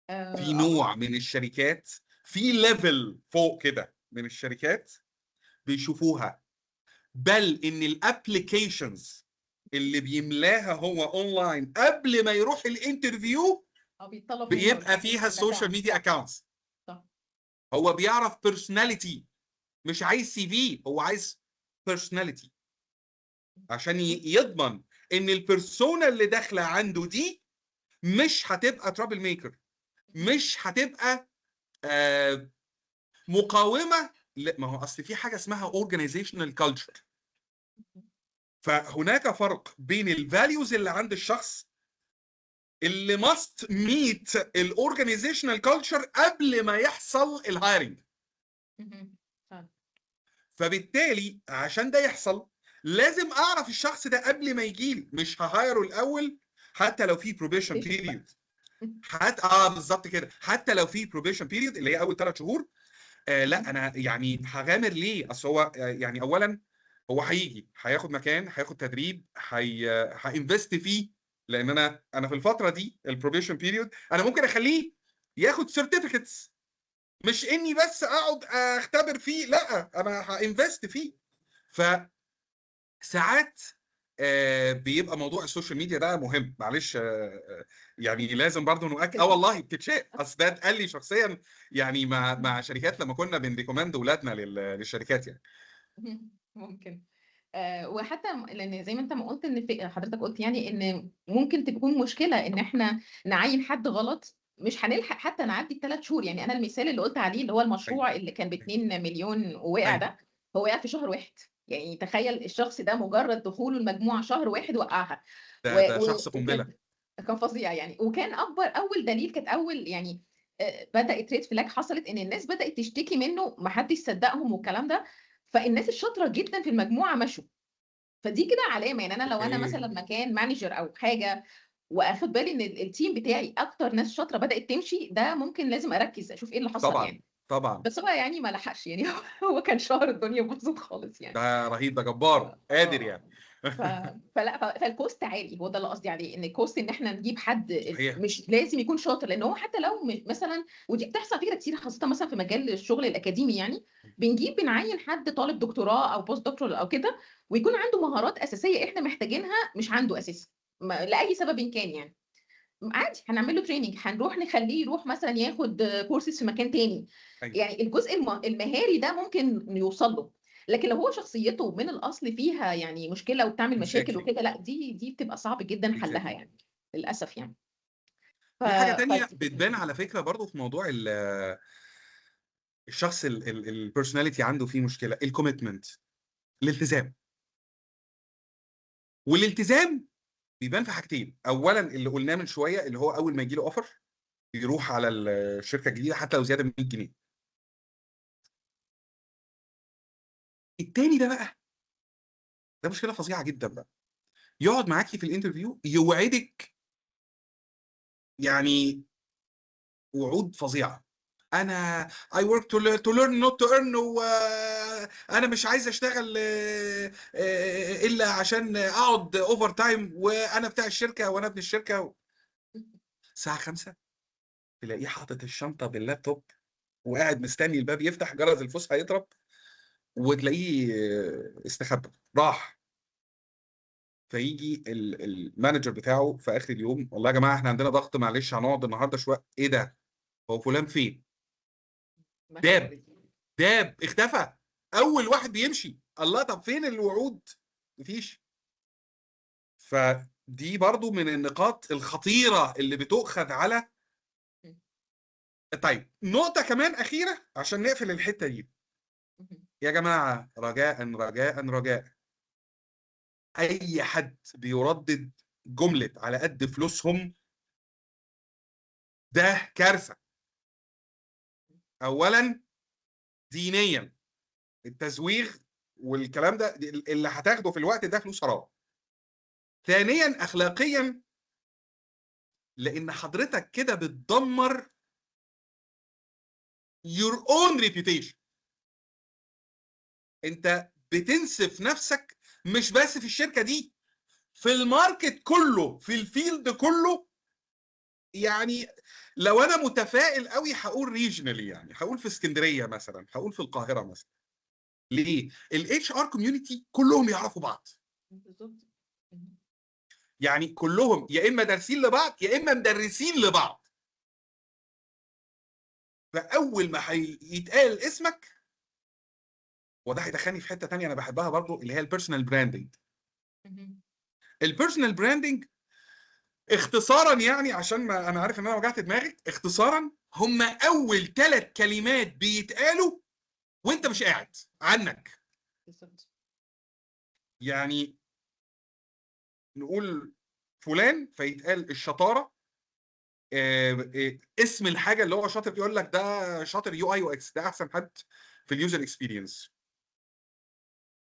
في اه نوع من الشركات، في ليفل فوق كده من الشركات بيشوفوها، بل ان الابلكيشنز اللي بيملاها هو اونلاين قبل ما يروح الانترفيو بيطلب منه بيبقى فيها السوشيال الاكونت. ميديا اكونتس. صح. هو بيعرف بيرسوناليتي، مش عايز سي في، هو عايز بيرسوناليتي عشان يضمن ان البيرسونا اللي داخله عنده دي مش هتبقى ترابل ميكر، مش هتبقى آه مقاومه. لا، ما هو اصل في حاجه اسمها اورجانيزيشنال كلتشر. فهناك فرق بين الفاليوز اللي عند الشخص اللي ماست ميت الاورجانيزيشنال كلتشر قبل ما يحصل الهايرنج. فبالتالي عشان ده يحصل لازم اعرف الشخص ده قبل ما يجي لي، مش ههايره الاول حتى لو في بروبيشن بيريود. حتى بالظبط كده، حتى لو في بروبيشن بيريود اللي هي اول 3 شهور. لا انا يعني هغامر ليه؟ اصل هو يعني اولا هو هيجي هياخد مكان، هياخد تدريب، هينفست فيه. لان انا في الفتره دي البروبيشن بيريود انا ممكن اخليه ياخد سيرتيفيكتس، مش اني بس اقعد اختبر فيه، لا انا هانفست فيه. فساعات بيبقى موضوع السوشيال ميديا ده مهم، معلش يعني لازم برضه نؤكد. والله بتتشاف، اصل ده اتقال لي شخصيا يعني مع شركات لما كنا بنريكومند اولادنا للشركات يعني. ممكن. وحتى لان زي ما انت ما قلت ان حضرتك قلت يعني ان ممكن تكون مشكله ان احنا نعين حد غلط، مش هنلحق حتى نعدي ال3 شهور. يعني انا المثال اللي قلت عليه اللي هو ايوه، المشروع اللي كان ب 2 مليون ووقع ايوه، ده، هو وقع في شهر واحد. يعني تخيل الشخص ده مجرد دخوله المجموعه شهر واحد وقعها. ده شخص قنبله. وكان كان فظيع يعني. وكان اول دليل كانت اول يعني بدات ريد فلاج حصلت ان الناس بدات تشتكي منه، ما حدش صدقهم والكلام ده. فالناس الشاطره جدا في المجموعه مشوا. فدي كده علامه. يعني انا لو انا اوكي، مثلا مكان مانجر او حاجه، واخد بالي ان التيم بتاعي اكتر ناس شاطره بدات تمشي، ده ممكن لازم اركز اشوف ايه اللي حصل طبعا، يعني. طبعا. بس هو يعني ما لحقش يعني. هو كان شهر الدنيا باظت خالص يعني. ده رهيب، ده جبار قادر اه يعني. ف... فالكوست عالي. هو ده اللي قصدي عليه، ان الكوست ان احنا نجيب حد صحيح. مش لازم يكون شاطر. لان هو حتى لو مثلا، ودي بتحصل فكره كتير خاصه مثلا في مجال الشغل الاكاديمي يعني، بنعين حد طالب دكتوراه او بوست دكتورال او كده، ويكون عنده مهارات اساسيه احنا محتاجينها مش عنده اساسا، لاي سبب كان يعني. عادي هنعمل له تريننج، هنروح نخليه يروح مثلا ياخد كورسز في مكان تاني. ايوه، يعني الجزء المهاري ده ممكن يوصل له. لكن لو هو شخصيته من الاصل فيها يعني مشكله وبتعمل مشاكل اكزاكتلي، وكده، لا دي بتبقى صعب جدا حلها اكزاكتلي. يعني. للاسف يعني. ف... في حاجه ف... تانية بتبان على فكره برضو في موضوع الشخص البيرسوناليتي عنده فيه مشكله، الكوميتمنت، الالتزام. والالتزام بيبان في حاجتين. اولا اللي قلناه من شويه، اللي هو اول ما يجي له اوفر يروح على الشركه الجديده حتى لو زياده ب 100 جنيه. التاني ده بقى ده مشكله فظيعه جدا بقى، يقعد معاكي في الانترفيو يوعدك يعني وعود فظيعه. انا I work to learn not to earn، وانا مش عايز اشتغل الا عشان اقعد اوفر تايم، وانا بتاع الشركه وانا ابن الشركه. الساعه 5 تلاقيه حاطط الشنطه باللابتوب وقاعد مستني الباب يفتح، جرس الفسحه يضرب، وتلاقيه استخبى راح. فيجي المانجر بتاعه في اخر اليوم، والله يا جماعه احنا عندنا ضغط، معلش هنقعد النهارده شويه. ايه ده؟ هو فلان فين؟ مشى داب اوريدي. داب اختفى، اول واحد بيمشي. الله، طب فين الوعود؟ مفيش. فدي برضو من النقاط الخطيره اللي بتؤخذ على. طيب نقطه كمان اخيره عشان نقفل الحته دي. يا جماعه رجاء رجاء رجاء، اي حد بيردد جمله على قد فلوسهم ده كارثه. اولا دينيا، التزويغ والكلام ده اللي هتاخده في الوقت ده فلوس حرام. ثانيا اخلاقيا، لان حضرتك كده بتدمر your own reputation. انت بتنسف نفسك مش بس في الشركه دي، في الماركت كله، في الفيلد كله. يعني لو انا متفائل قوي هقول ريجنالي، يعني هقول في اسكندريه مثلا، هقول في القاهره مثلا. ليه؟ الاتش ار كوميونتي كلهم يعرفوا بعض، بالظبط. يعني كلهم يا اما دارسين لبعض يا اما مدرسين لبعض. فاول ما هيتقال اسمك، وده هيدخلني في حته ثانيه انا بحبها برضو، اللي هي البيرسونال براندنج. البيرسونال براندنج اختصارا، يعني عشان ما انا عارف ان انا وجعت دماغك، اختصارا هم اول 3 كلمات بيتقالوا وانت مش قاعد عنك. بالظبط. يعني نقول فلان فيتقال الشطاره، اسم الحاجه اللي هو شاطر، يقول لك ده شاطر يو اي يو اكس، ده احسن حد في اليوزر اكسبيرينس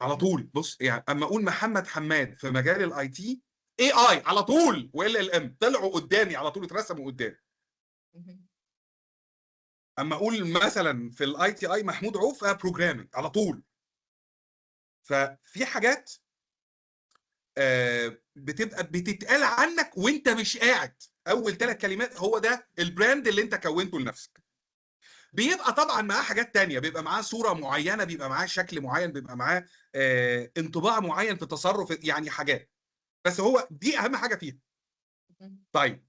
على طول. بص يعني اما اقول محمد حماد في مجال الاي تي اي اي على طول، وال ال ام طلعوا قدامي على طول، اترسموا قدامي. اما اقول مثلا في الاي تي اي محمود عوف بروجرامينج على طول. ففي حاجات بتبقى بتتقال عنك وانت مش قاعد. اول 3 كلمات هو ده البراند اللي انت كونته لنفسك. بيبقى طبعا معاه حاجات تانية، بيبقى معاه صورة معينة، بيبقى معاه شكل معين، بيبقى معاه انطباع معين في تصرف، يعني حاجات. بس هو دي اهم حاجة فيها. طيب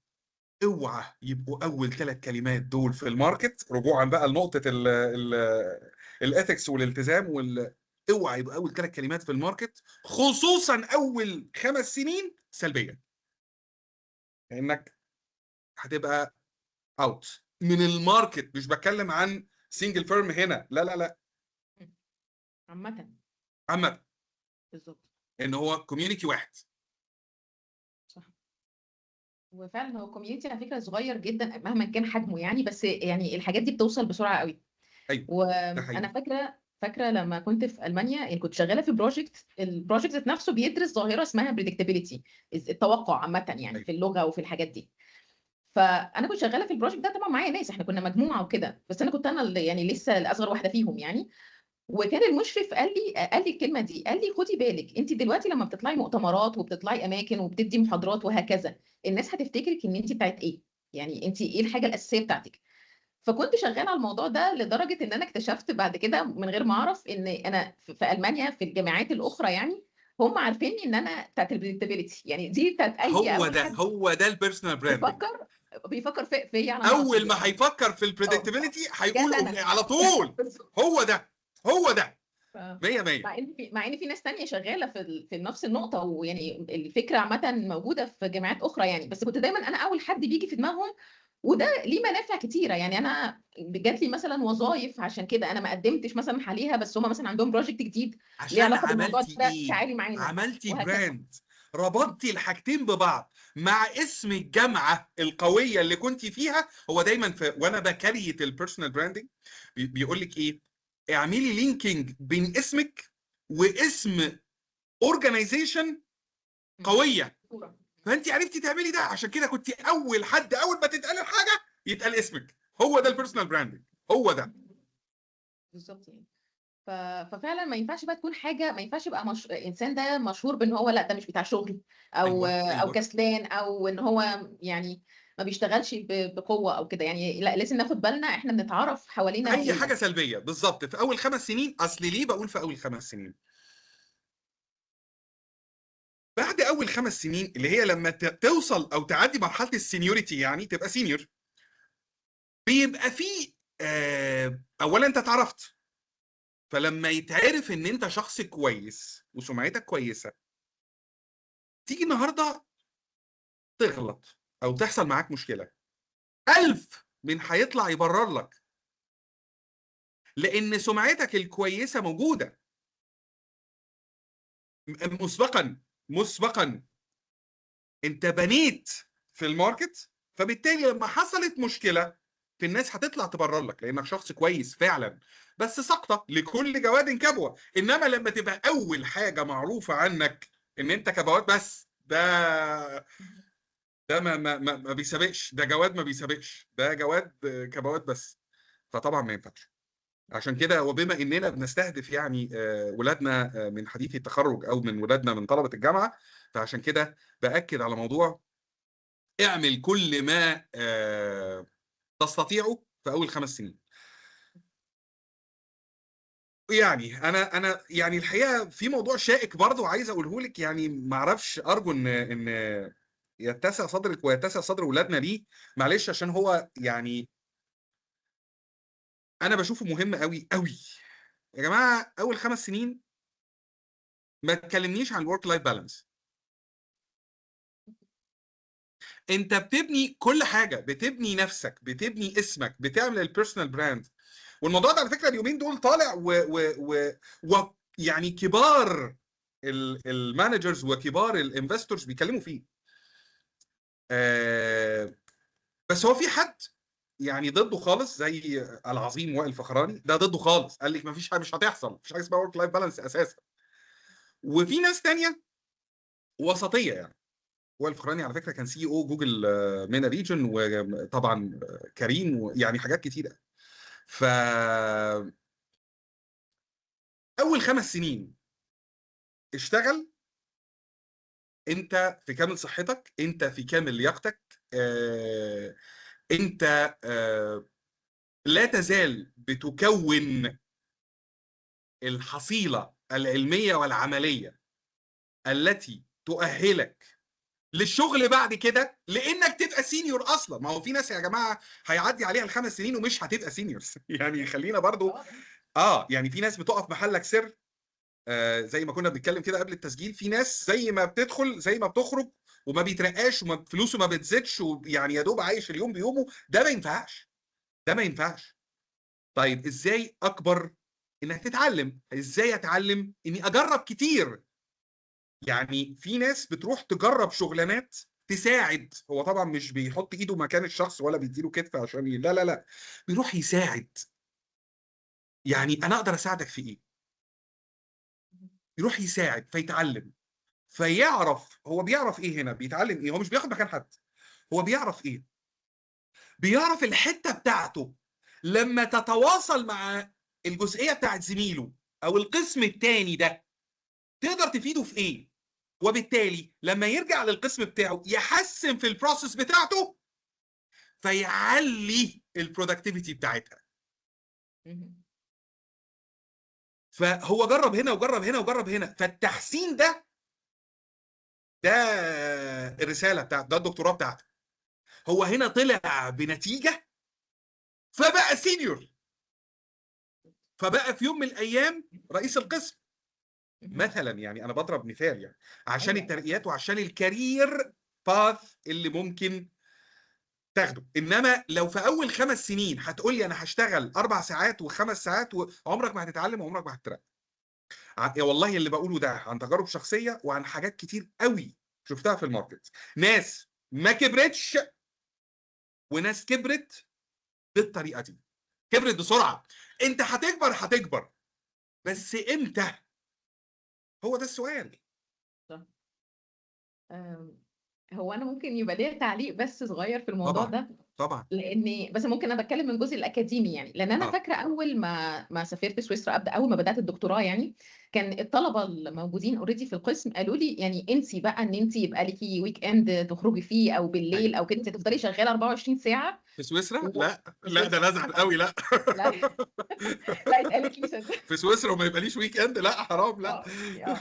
اوعى يبقوا اول 3 كلمات دول في الماركت، رجوعا بقى لنقطة الاثكس والالتزام اوعى يبقى اول 3 كلمات في الماركت، خصوصا اول 5 سنين سلبية، لانك هتبقى اوت من الماركت. مش بتكلم عن سنجل فيرم هنا، لا لا لا، عامة. عامة، بالظبط. ان هو كوميونتي واحد. صح. وفعلا هو كوميونتي على فكرة صغير جدا مهما كان حجمه يعني، بس يعني الحاجات دي بتوصل بسرعة قوي. ايوه ده حقيقي. وانا فاكره لما كنت في المانيا، يعني كنت شغاله في بروجكت، البروجكت ذات نفسه بيدرس ظاهره اسمها بريدكتابيليتي، التوقع عامه يعني ايوه في اللغه وفي الحاجات دي. فانا كنت شغاله في البروجكت ده، طبعا معايا ناس، احنا كنا مجموعه وكده، بس انا كنت انا يعني لسه الاصغر واحده فيهم يعني. وكان المشرف قال لي الكلمه دي، قال لي خدي بالك انت دلوقتي لما بتطلعي مؤتمرات وبتطلعي اماكن وبتدي محاضرات وهكذا، الناس هتفتكرك ان انت بتاعت ايه، يعني انت ايه الحاجه الاساسيه بتاعتك. فكنت شغاله على الموضوع ده لدرجه ان انا اكتشفت بعد كده من غير ما اعرف ان انا في المانيا في الجامعات الاخرى يعني هم عارفيني ان انا بتاعت البريدكتابيلتي، يعني دي بتاعت اي هو اول ده حد هو ده البيرسونال براندنج. بيفكر فيا على ما اعتقد اول ما يعني. هيفكر في اه، البريدكتابيلتي جت هيقول انا. على طول هو ده، هو ده. ف- 100 100. مع ان في ناس تانية شغاله في نفس النقطه، ويعني الفكره عامه موجوده في جامعات اخرى يعني، بس كنت دايما انا اول حد بيجي في دماغهم. وده ليه منافع كتيره، يعني انا جات لي مثلا وظائف عشان كده انا ما قدمتش مثلا عليها، بس هم مثلا عندهم بروجكت جديد ليه عشان علاقه بالموضوع عملتي ده، ايه؟ تعالي معانا عملتي وهكذا. براند، ربطتي الحاجتين ببعض مع اسم الجامعه القويه اللي كنت فيها. هو دايما وانا بكريت البيرسونال براندنج بيقول لك ايه؟ اعملي لينكينج بين اسمك واسم اورجانيزيشن قويه، فانت عرفتي تعملي ده. عشان كده كنت اول حد اول ما تتقال الحاجه يتقال اسمك. هو ده البيرسونال براندنج، هو ده. بالظبط يعني. ففعلا ما ينفعش بقى تكون حاجه، ما ينفعش يبقى انسان ده مشهور بان هو لا ده مش بتاع شغل، او ايوه او ايوه، كسلان، او ان هو يعني ما بيشتغلش بقوه او كده. يعني لا، لازم ناخد بالنا احنا بنتعرف حوالينا اي بايه. حاجه سلبيه بالظبط في اول 5 سنين. اصل ليه بقول في اول 5 سنين؟ بعد اول 5 سنين اللي هي لما توصل او تعدي مرحله السينيوريتي، يعني تبقى سينيور، بيبقى فيه اولا انت اتعرفت. فلما يتعرف ان انت شخص كويس وسمعتك كويسه، تيجي النهارده تغلط او تحصل معاك مشكله، 1000 من هيطلع يبرر لك، لان سمعتك الكويسه موجوده مسبقا. مسبقا انت بنيت في الماركت، فبالتالي لما حصلت مشكله في الناس هتطلع تبرر لك لانك شخص كويس فعلا. بس سقطه لكل جواد كبوه. انما لما تبقى اول حاجه معروفه عنك ان انت كبوات بس، ده ما بيسابقش، ده جواد ما بيسابقش، ده جواد كبوات بس. فطبعا ما ينفعش. عشان كده وبما اننا بنستهدف يعني ولادنا من حديثي التخرج او من ولادنا من طلبه الجامعه، فعشان كده باكد على موضوع اعمل كل ما تستطيعه في اول 5 سنين. يعني انا يعني الحقيقه في موضوع شائك برضه عايز اقوله لك، يعني ما اعرفش، ارجو ان يتسع صدرك ويتسع صدر ولادنا ليه. معلش عشان هو يعني انا بشوفه مهم قوي قوي. يا جماعه اول 5 سنين ما تكلمنيش عن الورك لايف بالانس. انت بتبني كل حاجه، بتبني نفسك، بتبني اسمك، بتعمل البيرسونال براند. والموضوع ده على فكره اليومين دول طالع و يعني كبار المانجرز وكبار الانفستورز بيتكلموا فيه. بس هو في حد يعني ضده خالص زي العظيم وائل فخراني، ده ضده خالص، قال لك مفيش حاجه، مش هتحصل، مفيش حاجه اسمها ورك لايف بالانس اساسا. وفي ناس تانية وسطيه يعني. وائل فخراني على فكره كان سي او جوجل مينا ريجن، وطبعا كريم، ويعني حاجات كتيره. ف اول 5 سنين اشتغل، انت في كامل صحتك، انت في كامل لياقتك، انت لا تزال بتكون الحصيله العلميه والعمليه التي تؤهلك للشغل بعد كده، لانك تبقى سينيور اصلا. ما هو في ناس يا جماعه هيعدي عليها ال5 سنين ومش هتبقى سينيورز يعني خلينا برضو يعني في ناس بتقف محلك سر. زي ما كنا بنتكلم كده قبل التسجيل، في ناس زي ما بتدخل زي ما بتخرج، وما بيترقاش، وفلوسه ما بتزيدش، ويعني يا دوب عايش اليوم بيومه. ده ما ينفعش، ده ما ينفعش. طيب ازاي اكبر؟ انك تتعلم. ازاي اتعلم؟ اني اجرب كتير. يعني في ناس بتروح تجرب شغلانات تساعد. هو طبعا مش بيحط ايده مكان الشخص ولا بيديله كتف عشان لا لا لا، بيروح يساعد. يعني انا اقدر اساعدك في ايه؟ يروح يساعد فيتعلم، فيعرف هو بيعرف ايه. هنا بيتعلم ايه؟ هو مش بياخد مكان حد، هو بيعرف ايه؟ بيعرف الحته بتاعته لما تتواصل مع الجزئيه بتاعت زميله او القسم الثاني ده، تقدر تفيده في ايه. وبالتالي لما يرجع للقسم بتاعه يحسن في البروسيس بتاعته، فيعلي البرودكتيفيتي بتاعتها. فهو جرب هنا وجرب هنا وجرب هنا، فالتحسين ده الرساله بتاعته، ده الدكتوراه بتاعته. هو هنا طلع بنتيجه فبقى سينيور، فبقى في يوم من الايام رئيس القسم مثلا. يعني انا بضرب مثال يعني عشان ايوه الترقيات وعشان الكارير باث اللي ممكن تاخده. انما لو في اول 5 سنين هتقول لي انا هشتغل 4 ساعات و5 ساعات، وعمرك ما هتتعلم وعمرك ما هتترقى. يا والله اللي بقوله ده عن تجارب شخصيه وعن حاجات كتير قوي شفتها في الماركت. ناس ما كبرتش وناس كبرت بالطريقه دي، كبرت بسرعه. انت هتكبر، هتكبر، بس امتى؟ هو ده السؤال. صح. آم، هو انا ممكن يبقى ليا تعليق بس صغير في الموضوع طبعا ده، طبعا. لاني بس ممكن انا بتكلم من الجزء الاكاديمي يعني، لان انا اه فاكره اول ما سافرت سويسرا، اول ما بدات الدكتوراه يعني، كان الطلبه الموجودين اوريدي في القسم قالوا لي يعني انسي بقى ان انت يبقى ليكي ويك اند تخرجي فيه او ايوه بالليل او كده، انت تفضلي شغاله 24 ساعه. في سويسرا و- لا في لا، ده سويسرا نزعل قوي لا. لا لا اتقالت لي صدق. في سويسرا وما يبقاليش ويك اند، لا حرام لا. يعني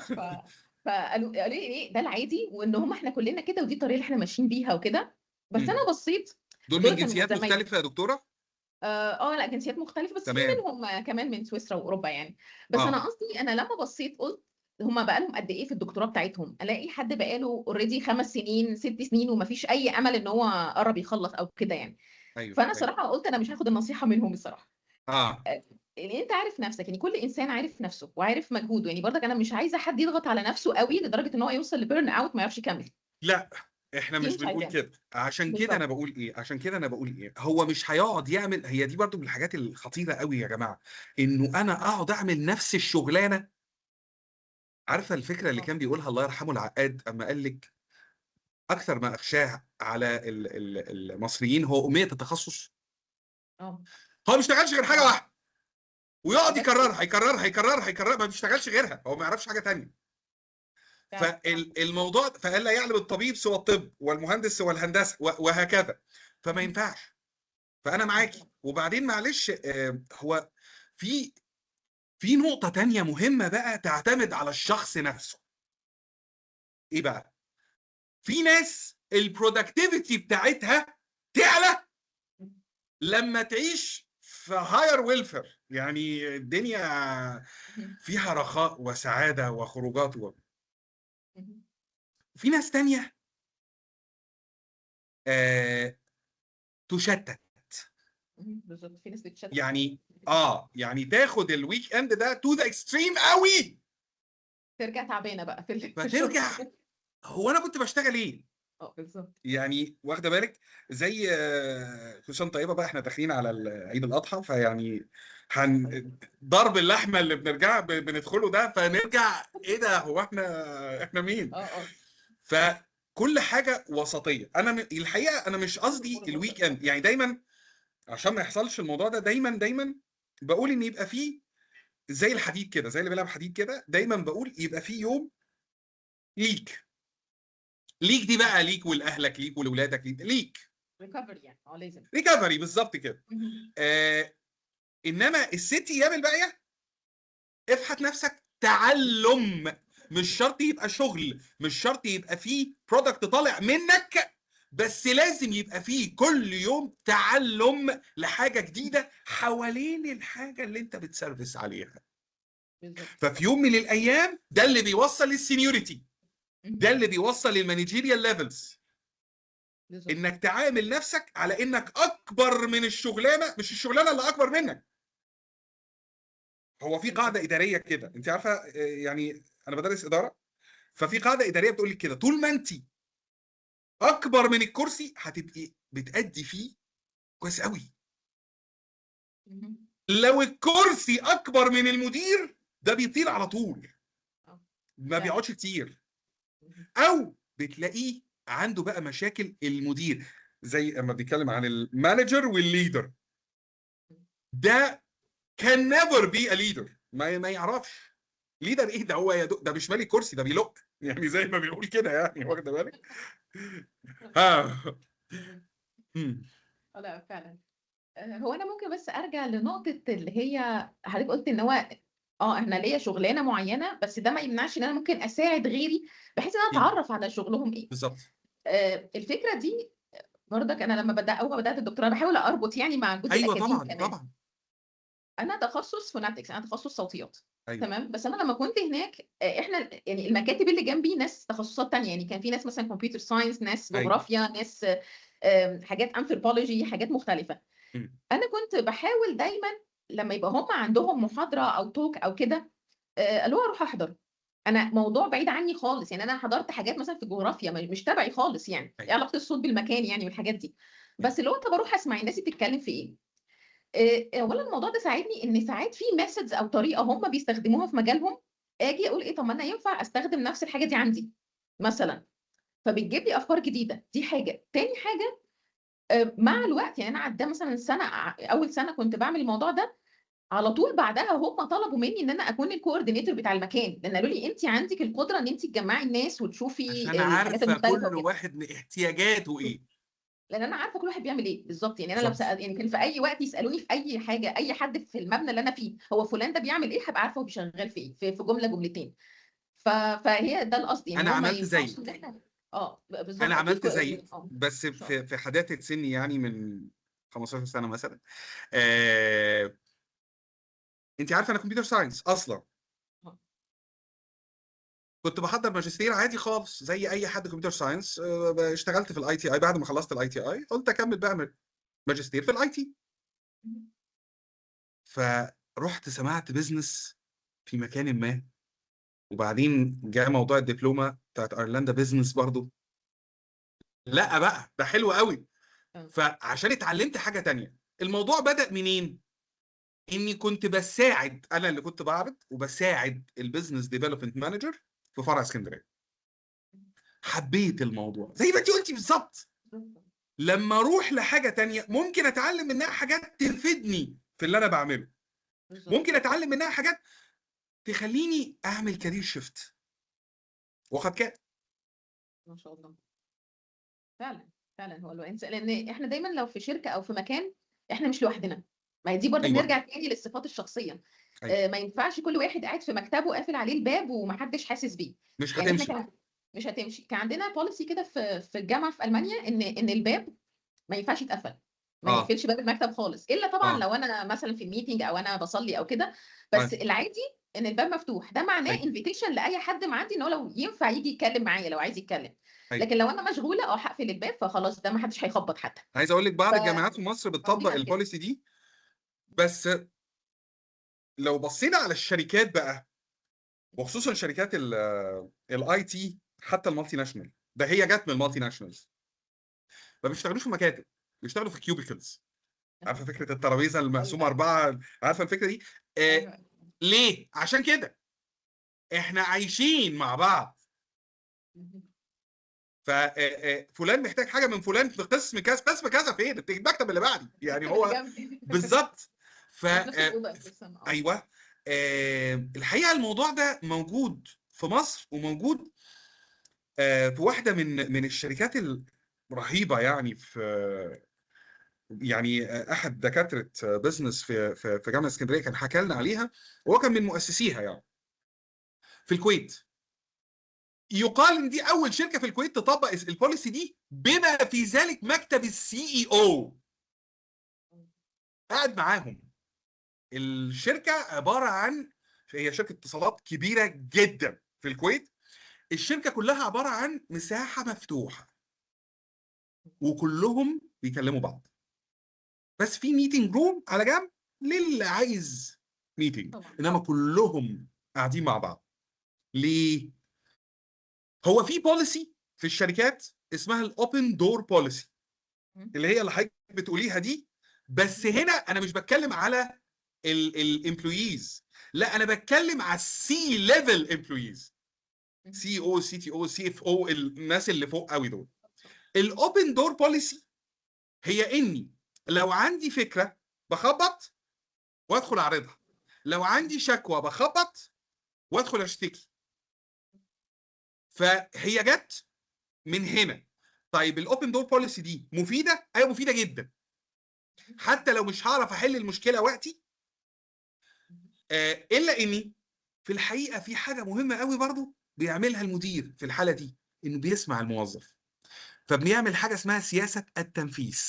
فقالوا لي ايه ده العادي، وان هم احنا كلنا كده ودي الطريقه اللي احنا ماشيين بيها وكده. بس مم. انا بصيت، دول من ودول كانوا جنسيات زمايلي. مختلفة يا دكتورة؟ لا جنسيات مختلفة، بس في تمام. منهم كمان من سويسرا وأوروبا يعني. بس أنا اه قصدي أنا لما بصيت قلت هما بقالهم قد إيه في الدكتوراه بتاعتهم، ألاقي حد بقاله اوريدي 5 سنين 6 سنين ومفيش أي أمل إن هو قرب يخلص أو كده يعني. ايوه فأنا ايوه. صراحة قلت أنا مش هاخد النصيحة منهم الصراحة. اه لأن أنت عارف نفسك يعني، كل إنسان عارف نفسه وعارف مجهوده يعني، برضك أنا مش عايزة حد يضغط على نفسه قوي لدرجة إن هو يوصل لبيرن أوت ما يعرفش يكمل. لا، احنا دي مش مش بنقول عايزاها. كده. عشان كده انا بالظبط. بقول ايه، عشان كده انا بقول ايه، هو مش هيقعد يعمل، هي دي برضو من الحاجات الخطيرة قوي يا جماعة، انه انا اقعد اعمل نفس الشغلانة. عارفة الفكرة اللي اه كان بيقولها الله يرحمه العقاد اما قال لك اكثر ما اخشاه على المصريين هو امية التخصص. اه هو ما بيشتغلش غير حاجة فعلا. واحدة، ويقعد بس كده. يكررها يكررها يكررها يكررها، ما بيشتغلش غيرها، هو ما يعرفش حاجة تانية. فعلا. فالموضوع فقال لا يعلم الطبيب سوى الطب والمهندس سوى الهندسة وهكذا. فما مهم. ينفعش. فأنا معاكي. بالظبط. وبعدين معلش هو في في نقطة تانية مهمة بقى تعتمد على الشخص نفسه. ايه بقى؟ في ناس البرودكتيفيتي بتاعتها تعلى لما تعيش في هاير ويلفير، يعني الدنيا مهم. فيها رخاء وسعادة وخروجات مهم. في ناس تانية آه تشتت. بالظبط، في ناس بتشتت يعني كتير. يعني تاخد الويك اند ده تو ذا اكستريم قوي، ترجع تعبانه بقى في الشغل. فترجع هو انا كنت بشتغل ايه. اه بالظبط. يعني واخده بالك، زي كل سنه طيبه بقى، احنا داخلين على عيد الاضحى، فيعني ضرب اللحمه اللي بندخله ده، فنرجع ايه ده، هو احنا مين. اه اه. فكل حاجه وسطيه. انا الحقيقه انا مش قصدي الويك اند، يعني دايما عشان ما يحصلش الموضوع ده، دايما بقول ان يبقى فيه زي الحديد كده، زي اللي بيلعب حديد كده، دايما بقول يبقى فيه يوم ليك. ليك دي بقى ليك ولاهلك، ليك ولولادك، ليك ريكفري يعني لازم. ريكفري بالظبط كده. مهم. آه انما الست ايام الباقيه افحت نفسك تعلم. مش شرط يبقى شغل، مش شرط يبقى فيه برودكت طالع منك، بس لازم يبقى فيه كل يوم تعلم لحاجه جديده حوالين الحاجه اللي انت بتسرفس عليها. بالظبط. ففي يوم من الايام ده اللي بيوصل للسينيوريتي، ده مهم. اللي بيوصل للمانجيريال ليفلز، بالظبط. انك تعامل نفسك على انك اكبر من الشغلانه، مش الشغلانه اللي اكبر منك. هو في بالظبط. قاعده اداريه كده، انت عارفه يعني انا بدرس اداره، ففي قاعده اداريه بتقول لك كده: طول ما انت اكبر من الكرسي هتبقي بتأدي فيه كويس قوي. مهم. لو الكرسي اكبر من المدير ده بيطير على طول، اه ما فعلا. بيقعدش كتير، مهم. او بتلاقيه عنده بقى مشاكل المدير. زي اما بيتكلم عن المانجر والليدر، ده كان نيفر بي ا ليدر، ما يعرفش ليدر ايه، ده هو ده مش مالي كرسي، ده بيلق يعني زي ما بيقول كده، يعني واخد بالك. ها. مهم. مم. لا فعلا. هو انا ممكن بس ارجع لنقطه اللي هي حضرتك قلت ان هو احنا ليا شغلانه معينه، بس ده ما يمنعش ان انا ممكن اساعد غيري بحيث ان انا اكيد اتعرف على شغلهم ايه. بالظبط. الفكره دي برضك انا لما اول ما بدات الدكتوراه بحاول اربط يعني مع الجزء ايوه الاكاديمي طبعا كمان. طبعا. انا تخصص فوناتكس، انا تخصص صوتيات. ايوه تمام. بس انا لما كنت هناك احنا يعني المكاتب اللي جنبي ناس تخصصات تانية يعني، كان في ناس مثلا كمبيوتر ساينس، ناس ايوه. جغرافيا، ناس حاجات انثروبولوجي، حاجات مختلفه. مم. انا كنت بحاول دايما لما يبقى هم عندهم محاضره او توك او كده، قالوا اروح احضر. انا موضوع بعيد عني خالص يعني، انا حضرت حاجات مثلا في الجغرافيا مش تبعي خالص يعني، ايه ايوه علاقه الصوت بالمكان يعني والحاجات دي. ايوه. بس اللي هو طب اروح اسمع الناس بتتكلم في ايه. اولا الموضوع ده ساعدني ان ساعات في ميثودز او طريقه هم بيستخدموها في مجالهم، اجي اقول ايه، طب ما انا ينفع استخدم نفس الحاجه دي عندي مثلا، فبتجيب لي افكار جديده. دي حاجه. تاني حاجه، مع الوقت يعني انا عدى مثلا سنه، اول سنه كنت بعمل الموضوع ده، على طول بعدها هم طلبوا مني ان انا اكون الكوردينيتور بتاع المكان، لان قالوا لي انت عندك القدره ان انت تجمعي الناس وتشوفي عشان الحاجات عارفه المختلفه كل وكده. واحد من احتياجاته ايه. لان انا عارفه كل واحد بيعمل ايه بالظبط. يعني انا لو بالظبط. يعني كان في اي وقت يسالوني في اي حاجه، اي حد في المبنى اللي انا فيه هو فلان ده بيعمل ايه، هبقى عارفه هو بيشغل في ايه، في جمله جملتين. فهي ده القصد، يعني انا هو ما عملت ينفعش زيك. ان احنا. اه انا بالظبط، اكيد عملت زيك اه. بس ان شاء الله. في حداثه سني، يعني من 15 سنه مثلا. آه... انت عارفه انا كمبيوتر ساينس اصلا. آه. كنت بحضر ماجستير عادي خالص زي اي حد كمبيوتر ساينس. اشتغلت في الاي تي اي. بعد ما خلصت الاي تي اي قلت اكمل بقى ماجستير في الاي تي. فرحت سمعت بيزنس في مكان ما، وبعدين جاء موضوع الدبلومه بتاعت ايرلندا بيزنس برضو. لا بقى ده حلو قوي. آه. فعشان اتعلمت حاجه تانية. الموضوع بدأ منين؟ اني كنت بساعد، انا اللي كنت بعرض وبساعد البيزنس ديفلوبمنت مانجر في فرع اسكندريه. حبيت الموضوع زي ما انت قلتي بالظبط. لما اروح لحاجه تانية ممكن اتعلم منها حاجات تفيدني في اللي انا بعمله. بالظبط. ممكن اتعلم منها حاجات تخليني اعمل كارير شيفت. وقد كان. ما شاء الله. فعلا. فعلا هو الانسان، لان احنا دايما لو في شركه او في مكان احنا مش لوحدنا. ما هي دي برضو ايوه. بنرجع تاني للصفات الشخصيه. ايوه. ما ينفعش كل واحد قاعد في مكتبه قافل عليه الباب ومحدش حاسس بيه. مش يعني احنا هتمشي. كان مش هتمشي. كان عندنا بوليسي كده في الجامعه في المانيا، ان الباب ما ينفعش يتقفل. ما اه. نقفلش باب المكتب خالص، الا طبعا اه. لو انا مثلا في الميتنج او انا بصلي او كده. ايوه. بس العادي ان الباب مفتوح، ده معناه ايوه. انفيتيشن لاي حد معدي ان هو لو ينفع يجي يتكلم معايا لو عايز يتكلم. ايوه. لكن لو انا مشغوله هقفل الباب، فخلاص ده ما حدش هيخبط حتى. عايز اقول لك بعض الجامعات في مصر فمتعودين بتطبق على كده. البوليسي دي. بس لو بصينا على الشركات بقى، وخصوصا شركات الاي تي، حتى المالتي ناشونال، ده هي جت من المالتي ناشونالز. ما بيشتغلوش في مكاتب، بيشتغلوا في كيوبيكلز. عارفه فكره الترابيزه المقسومه ايوه. اربعه؟ عارفه الفكره دي؟ ايوه. ليه؟ عشان كده احنا عايشين مع بعض. ففلان محتاج حاجه من فلان في قسم كذا. قسم كذا فين؟ المكتب اللي بعدي يعني المكتب اللي هو. جنبي. بالظبط. ف في نفس الاوضه اساسا. اه. ايوه. الحقيقه الموضوع ده موجود في مصر، وموجود في واحده من الشركات الرهيبه، يعني في يعني احد دكاتره بزنس في جامعه اسكندريه كان حكى لنا عليها. وهو كان من مؤسسيها يعني في الكويت. يقال ان دي اول شركه في الكويت تطبق البوليسي دي، بما في ذلك مكتب السي اي او قاعد معاهم. الشركه عباره عن، هي شركه اتصالات كبيره جدا في الكويت. الشركه كلها عباره عن مساحه مفتوحه، وكلهم بيكلموا بعض، بس في ميتنج روم على جنب للي عايز ميتنج، طبعا. انما كلهم قاعدين مع بعض. ليه؟ هو في بوليسي في الشركات اسمها الاوبن دور بوليسي، اللي هي اللي حضرتك بتقوليها دي. بس هنا انا مش بتكلم على الامبلويز، لا انا بتكلم على السي ليفل امبلويز. سي او، سي تي او، سي اف او، الناس اللي فوق قوي دول. الاوبن دور بوليسي هي اني لو عندي فكره بخبط وادخل اعرضها، لو عندي شكوى بخبط وادخل اشتكي. فهي جت من هنا. طيب الاوبن دور بوليسي دي مفيده؟ ايوه مفيده جدا. حتى لو مش هعرف احل المشكله وقتي، الا اني في الحقيقه في حاجه مهمه قوي برضو بيعملها المدير في الحاله دي، انه بيسمع الموظف. فبنعمل حاجه اسمها سياسه التنفيذ.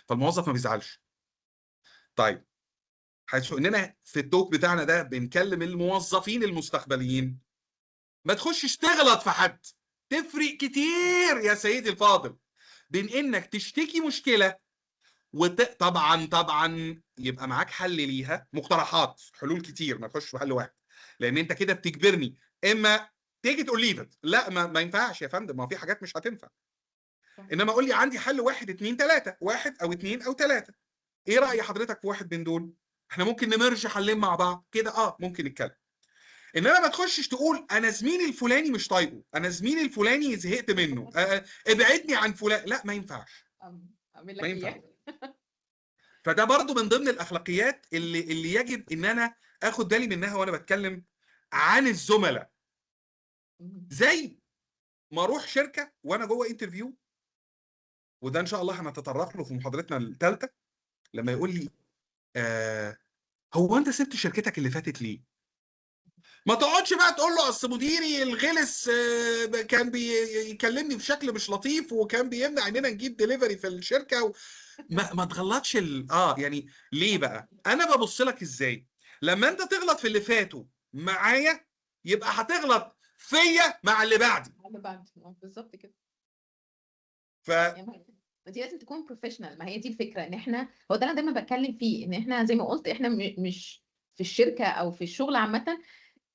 فالموظف ما بيزعلش. طيب، حيث اننا في التوك بتاعنا ده بنكلم الموظفين المستقبليين، ما تخشش تغلط في حد. تفرق كتير يا سيدي الفاضل بين انك تشتكي مشكله طبعا يبقى معاك حل ليها، مقترحات، حلول كتير، ما تخش في حل واحد. لان انت كده بتجبرني. اما تيجي تقول لي لا ما ينفعش يا فندم، ما في حاجات مش هتنفع. انما قول لي عندي حل واحد اتنين تلاته، واحد او اتنين او تلاته. ايه رأي حضرتك في واحد من دول؟ احنا ممكن نمرج حلين مع بعض كده، ممكن نتكلم. انما ما تخشش تقول انا زميلي الفلاني مش طايقه، انا زميلي الفلاني زهقت منه، ابعدني عن فلان. لا، ما ينفعش، اعمل ما لك ينفعش. ايه؟ فده برضو من ضمن الاخلاقيات اللي يجب ان انا اخد بالي منها وانا بتكلم عن الزملاء. زي ما اروح شركه وانا جوه انترفيو، وده ان شاء الله هنتطرق له في محاضرتنا الثالثه، لما يقول لي هو انت سبت شركتك اللي فاتت ليه؟ ما تقعدش بقى تقول له اصل مديري الغلس كان بيكلمني بشكل مش لطيف، وكان بيمنع اننا نجيب ديليفري في الشركه ما تغلطش يعني ليه بقى؟ انا ببص لك ازاي؟ لما انت تغلط في اللي فاتوا معايا، يبقى هتغلط فيا مع اللي بعدي. اللي بعد بالظبط كده. ف يعني ما دي لازم تكون بروفيشنال، ما هي دي الفكره، ان احنا هو ده انا دايما بتكلم فيه، ان احنا زي ما قلت احنا مش في الشركه او في الشغل عامه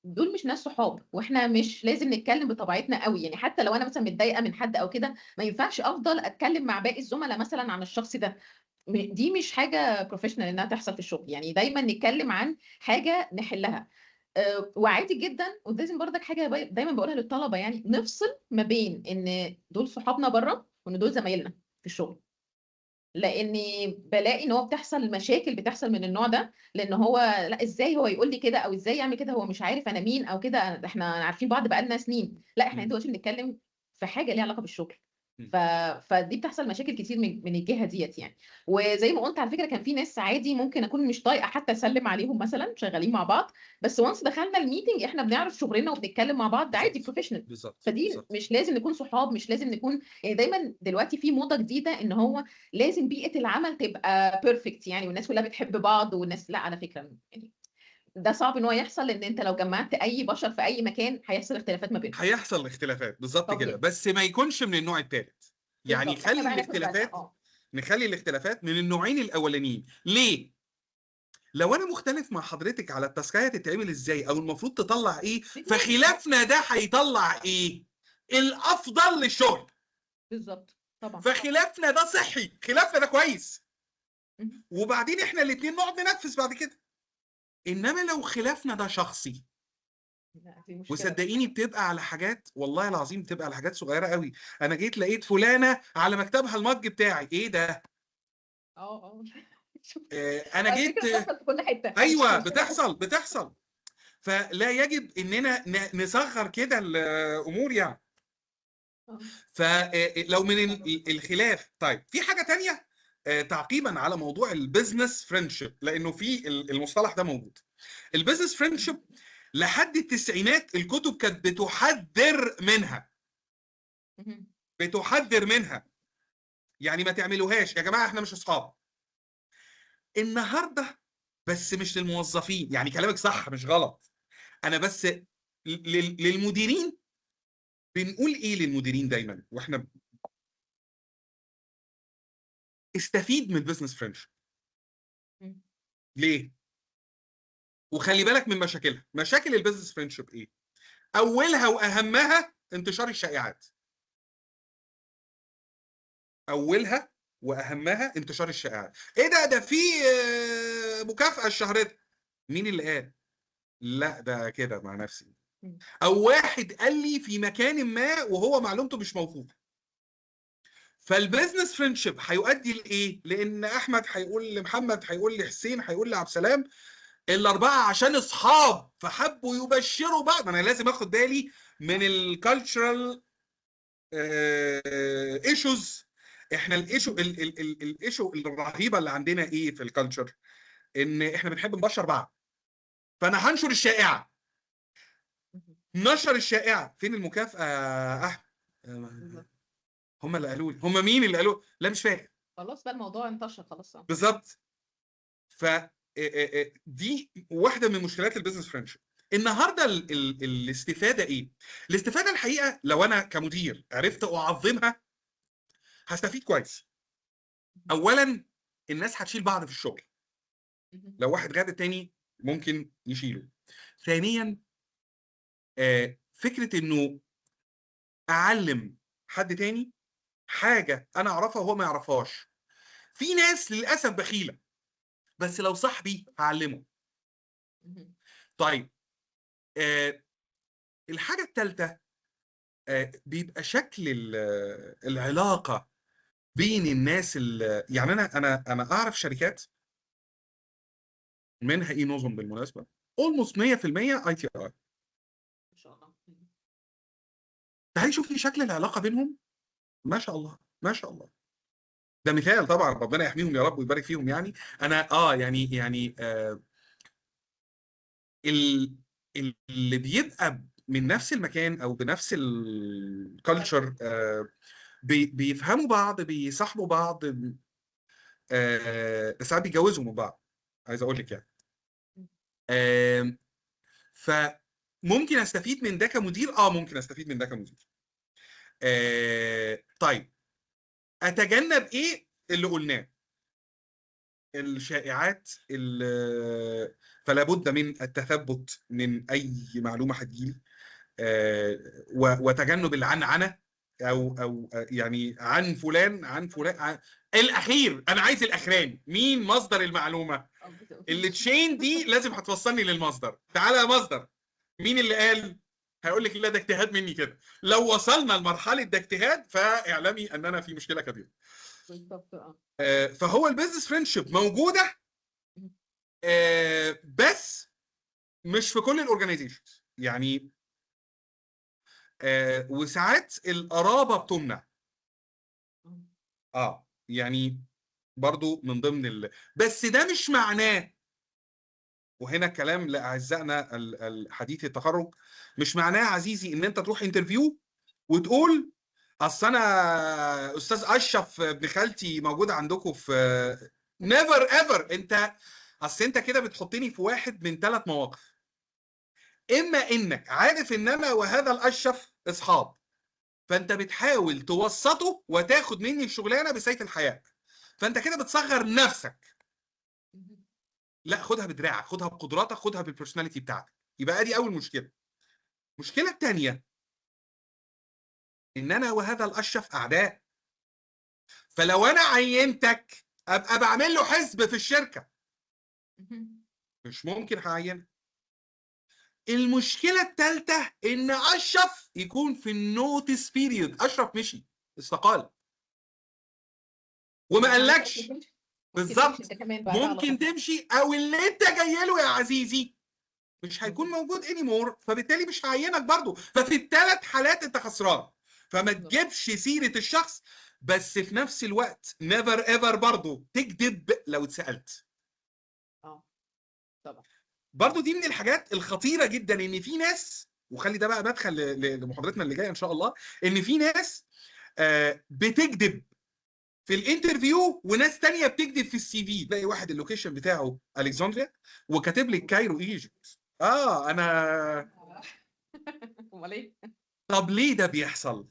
دول مش ناس صحاب، واحنا مش لازم نتكلم بطبيعتنا قوي. يعني حتى لو انا مثلا متضايقه من حد او كده، ما ينفعش افضل اتكلم مع باقي الزملاء مثلا عن الشخص ده. دي مش حاجه بروفيشنال انها تحصل في الشغل. يعني دايما نتكلم عن حاجه نحلها. وعادي جدا، ولازم برضك حاجه دايما بقولها للطلبه، يعني نفصل ما بين ان دول صحابنا بره وان دول زمايلنا في الشغل. لاني بلاقي ان هو بتحصل مشاكل بتحصل من النوع ده، لان هو لا، ازاي هو يقول لي كده او ازاي يعمل كده، هو مش عارف انا مين او كده، احنا عارفين بعض بقالنا سنين. لا، احنا م- دلوقتي بنتكلم في حاجه ليها علاقه بالشغل. م. ف... فدي بتحصل مشاكل كتير من الجهه ديت يعني. وزي ما قلت على فكره، كان في ناس عادي ممكن اكون مش طايقه حتى اسلم عليهم مثلا شغالين مع بعض، بس وانس دخلنا الميتنج احنا بنعرف شغلنا وبنتكلم مع بعض، ده عادي بالظبط، بروفيشنال. بالظبط، فدي بالظبط. مش لازم نكون صحاب، مش لازم نكون. يعني دايما دلوقتي في موضه جديده ان هو لازم بيئة العمل تبقى بيرفكت يعني، والناس كلها بتحب بعض، والناس لا، على فكرة يعني ده صعب ان هو يحصل، لان انت لو جمعت اي بشر في اي مكان هيحصل اختلافات ما بينهم. هيحصل اختلافات بالظبط كده، طبيعي. بس ما يكونش من النوع الثالث. يعني بالظبط، احنا خلي بقى ناخد بالنا. الاختلافات، نخلي الاختلافات من النوعين الاولانيين. ليه؟ لو انا مختلف مع حضرتك على التاسكايه تتعمل ازاي او المفروض تطلع ايه، نتناقش. فخلافنا ده هيطلع ايه؟ الافضل للشغل. بالظبط طبعا. فخلافنا ده صحي، خلافنا ده كويس، مهم. وبعدين احنا الاثنين نقعد ننفذ بعد كده. انما لو خلافنا ده شخصي، لا، دي مشكلة بقى. وصدقيني بتبقى على حاجات، والله العظيم بتبقى على حاجات صغيره قوي. انا جيت لقيت فلانه على مكتبها المج بتاعي، ايه ده؟ اه انا على جيت فكرة بتحصل في كل حتة، مش ايوه، مش هنا بس. بتحصل. فلا يجب اننا نصغر كده الامور يعني. آه. فلو من الخلاف. طيب، في حاجه تانية تعقيبا على موضوع البيزنس فريندشيب، لانه في المصطلح ده موجود. البيزنس فريندشيب لحد التسعينات الكتب كانت بتحذر منها، مهم. بتحذر منها. يعني ما تعملوهاش يا جماعه، احنا مش اصحاب. النهارده بس مش للموظفين، يعني كلامك صح مش غلط. انا بس للمديرين. بنقول ايه للمديرين دايما واحنا استفيد من البيزنس فريندشيب. مم. ليه؟ وخلي بالك من مشاكلها. مشاكل البيزنس فريندشيب ايه؟ اولها واهمها انتشار الشائعات. اولها واهمها انتشار الشائعات. ايه ده في مكافأة الشهر ده. مين اللي قال؟ لا، ده كده مع نفسي. مم. او واحد قال لي في مكان ما وهو معلومته مش موثوقه. فالبيزنس فريندشيب هيؤدي لايه؟ لان احمد هيقول لمحمد، هيقول لحسين، هيقول لعبد السلام، الاربعه عشان اصحاب فحبوا يبشروا بعض. ما انا لازم اخد بالي من الكالتشرال ايشوز. احنا الايشو الرهيبه اللي عندنا ايه في الكالتشر؟ ان احنا بنحب نبشر بعض. فانا هنشر الشائعه. مهم. نشر الشائعه، فين المكافاه يا احمد؟ بالظبط. هم اللي قالوا لي. هم مين اللي قالوا؟ لا، مش فاكر. خلاص بقى الموضوع انتشر خلاص. بالظبط. ف دي واحده من مشكلات البيزنس فريندشيب. النهارده الاستفاده ايه؟ الاستفاده الحقيقه لو انا كمدير عرفت اعظمها هستفيد كويس. اولا، الناس هتشيل بعض في الشغل. مهم. لو واحد غاب التاني ممكن يشيله. ثانيا، فكره انه اعلم حد تاني حاجه انا اعرفها وهو ما يعرفهاش. في ناس للاسف بخيله، بس لو صاحبي هعلمه. مهم. طيب، الحاجه الثالثه بيبقى شكل العلاقه بين الناس يعني انا اعرف شركات منها ايه نظم بالمناسبه almost 100% اي تي اي. ما شاء الله. تعالي شوفي شكل العلاقه بينهم، ما شاء الله ما شاء الله. ده مثال طبعا، ربنا يحميهم يا رب ويبارك فيهم. يعني انا يعني اللي بيبقى من نفس المكان او بنفس الكالتشر بيفهموا بعض، بيصاحبوا بعض، ساعات بيتجوزوا من بعض، عايز اقول لك يعني. فممكن استفيد من ده كمدير، ممكن استفيد من ده كمدير. طيب اتجنب ايه اللي قلناه؟ الشائعات، فلا بد من التثبت من اي معلومه هتجيلي، وتجنب العنعنه، او يعني عن فلان الاخير. انا عايز الاخراني، مين مصدر المعلومه؟ التشين دي لازم هتوصلني للمصدر. تعالى يا مصدر، مين اللي قال؟ هيقول لك لا ده اجتهاد مني كده. لو وصلنا لمرحله ده اجتهاد فاعلمي اننا في مشكله كبيره. بالظبط. فهو البيزنس فريندشيب موجوده، بس مش في كل الاورجنايزيشنز يعني. وساعات القرابه بتمنع. يعني برضو من ضمن بس ده مش معناه، وهنا كلام لاعزائنا الحديث التخرج، مش معناه يا عزيزي ان انت تروح انترفيو وتقول اصل انا استاذ اشرف ابن خالتي موجود عندكم في نيفر ايفر. اصل انت كده بتحطني في واحد من 3 مواقف. اما انك عارف ان انا وهذا الاشرف اصحاب، فانت بتحاول توسطه وتاخد مني الشغلانه بسيف الحياه، فانت كده بتصغر نفسك. لا، خدها بدراعك، خدها بقدراتك، خدها بالبرسوناليتي بتاعتك. يبقى ادي اول مشكله. المشكله الثانيه ان انا وهذا الاشرف اعداء، فلو انا عينتك ابقى بعمل له حزب في الشركه، مش ممكن هعينك. المشكله الثالثه ان اشرف يكون في النوتس بيريود. اشرف مشي، استقال، وما قالكش. بالظبط، ممكن تمشي، او اللي انت جاي له يا عزيزي مش هيكون موجود اني مور، فبالتالي مش هعينك برضه. ففي ال3 حالات انت خسران. فما تجيبش سيره الشخص، بس في نفس الوقت نيفر ايفر برضه تكذب لو اتسالت. طبعا. برضه دي من الحاجات الخطيره جدا، ان في ناس، وخلي ده بقى مدخل لمحاضرتنا اللي جايه ان شاء الله، ان في ناس بتكذب في الانترفيو، وناس تانية بتكذب في السي في. تلاقي واحد اللوكيشن بتاعه الكسندريا وكاتب لك كايرو ايجيبت. انا امال ايه؟ طب ليه ده بيحصل؟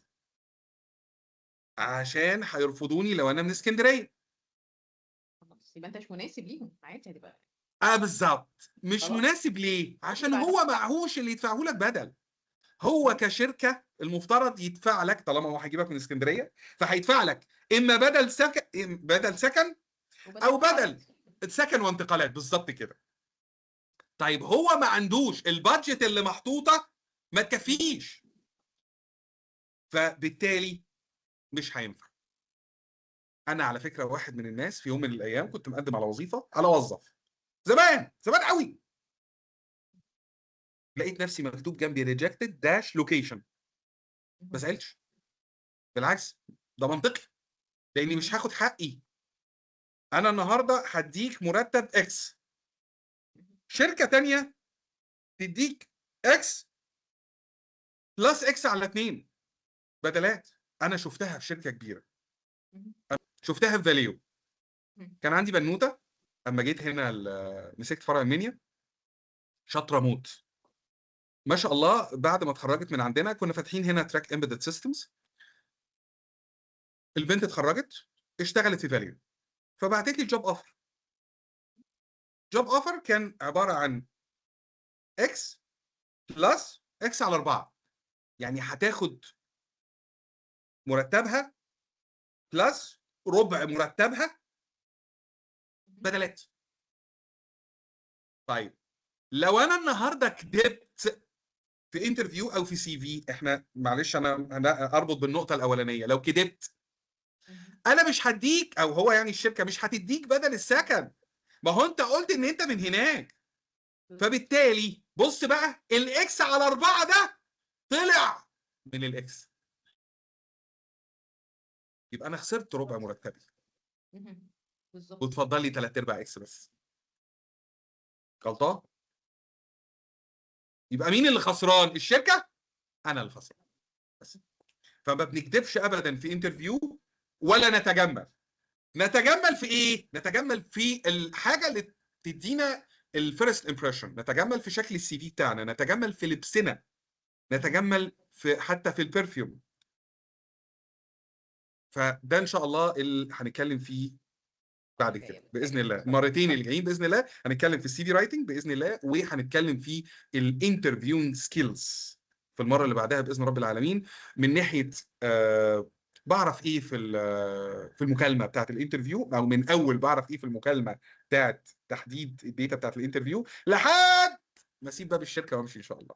عشان هيرفضوني لو انا من اسكندريه. يبقى انت مش مناسب ليهم، عادي هتبقى. بالظبط، مش خلاص. مناسب. ليه؟ عشان هو معهوش اللي يدفعه لك بدل. هو كشركه المفترض يدفع لك، طالما هو هيجيبك من اسكندريه فهيدفع لك اما بدل سكن او بدل سكن وانتقالات. بالظبط كده. طيب هو ما عندوش البادجت اللي محطوطه، ما تكفيش، فبالتالي مش هينفع. انا على فكره واحد من الناس في يوم من الايام كنت مقدم على وظيفه، على وظف زمان زمان قوي، لقيت نفسي مكتوب جنبي ريجكتد داش لوكيشن. ما زعلتش، بالعكس، ده منطقي، لاني مش هاخد حقي. انا النهارده هديك مرتب اكس، شركه تانية تديك اكس بلس اكس على 2 بدلات. انا شفتها في شركه كبيره، شفتها في فاليو. كان عندي بنوته اما جيت هنا مسكت فرع المنيا، شاطره موت ما شاء الله. بعد ما اتخرجت من عندنا كنا فاتحين هنا تراك امبيدد سيستمز. البنت اتخرجت اشتغلت في فاليو، فبعتت لي جوب اوفر. جوب اوفر كان عباره عن اكس بلس اكس على 4، يعني هتاخد مرتبها بلس ربع مرتبها بدلات. طيب لو انا النهارده كدبت في انترفيو او في سي في، احنا معلش انا اربط بالنقطه الاولانيه، لو كدبت انا مش هديك، او هو يعني الشركه مش هتديك بدل السكن، ما هو انت قلت ان انت من هناك. فبالتالي بص بقى، الاكس على 4 ده طلع من الاكس، يبقى انا خسرت ربع مرتبي بالظبط. وتفضل لي 3/4 اكس بس. غلطان. يبقى مين اللي خسران؟ الشركه؟ انا اللي خسران بس. فما بنكذبش ابدا في انترفيو ولا نتجمل. نتجمل في ايه؟ نتجمل في الحاجه اللي تدينا الفيرست امبريشن، نتجمل في شكل السي في بتاعنا، نتجمل في لبسنا، نتجمل في حتى في البرفيوم. فده ان شاء الله اللي هنتكلم فيه بعد كده باذن الله. المرتين اللي جايين باذن الله هنتكلم في السي في رايتنج باذن الله، وهنتكلم في الانترفيوينج سكيلز في المره اللي بعدها باذن رب العالمين، من ناحيه بعرف ايه في المكالمه بتاعت الانترفيو، او من اول بعرف ايه في المكالمه بتاعت تحديد الداتا بتاعت الانترفيو، لحد ما اسيب باب الشركه وامشي ان شاء الله.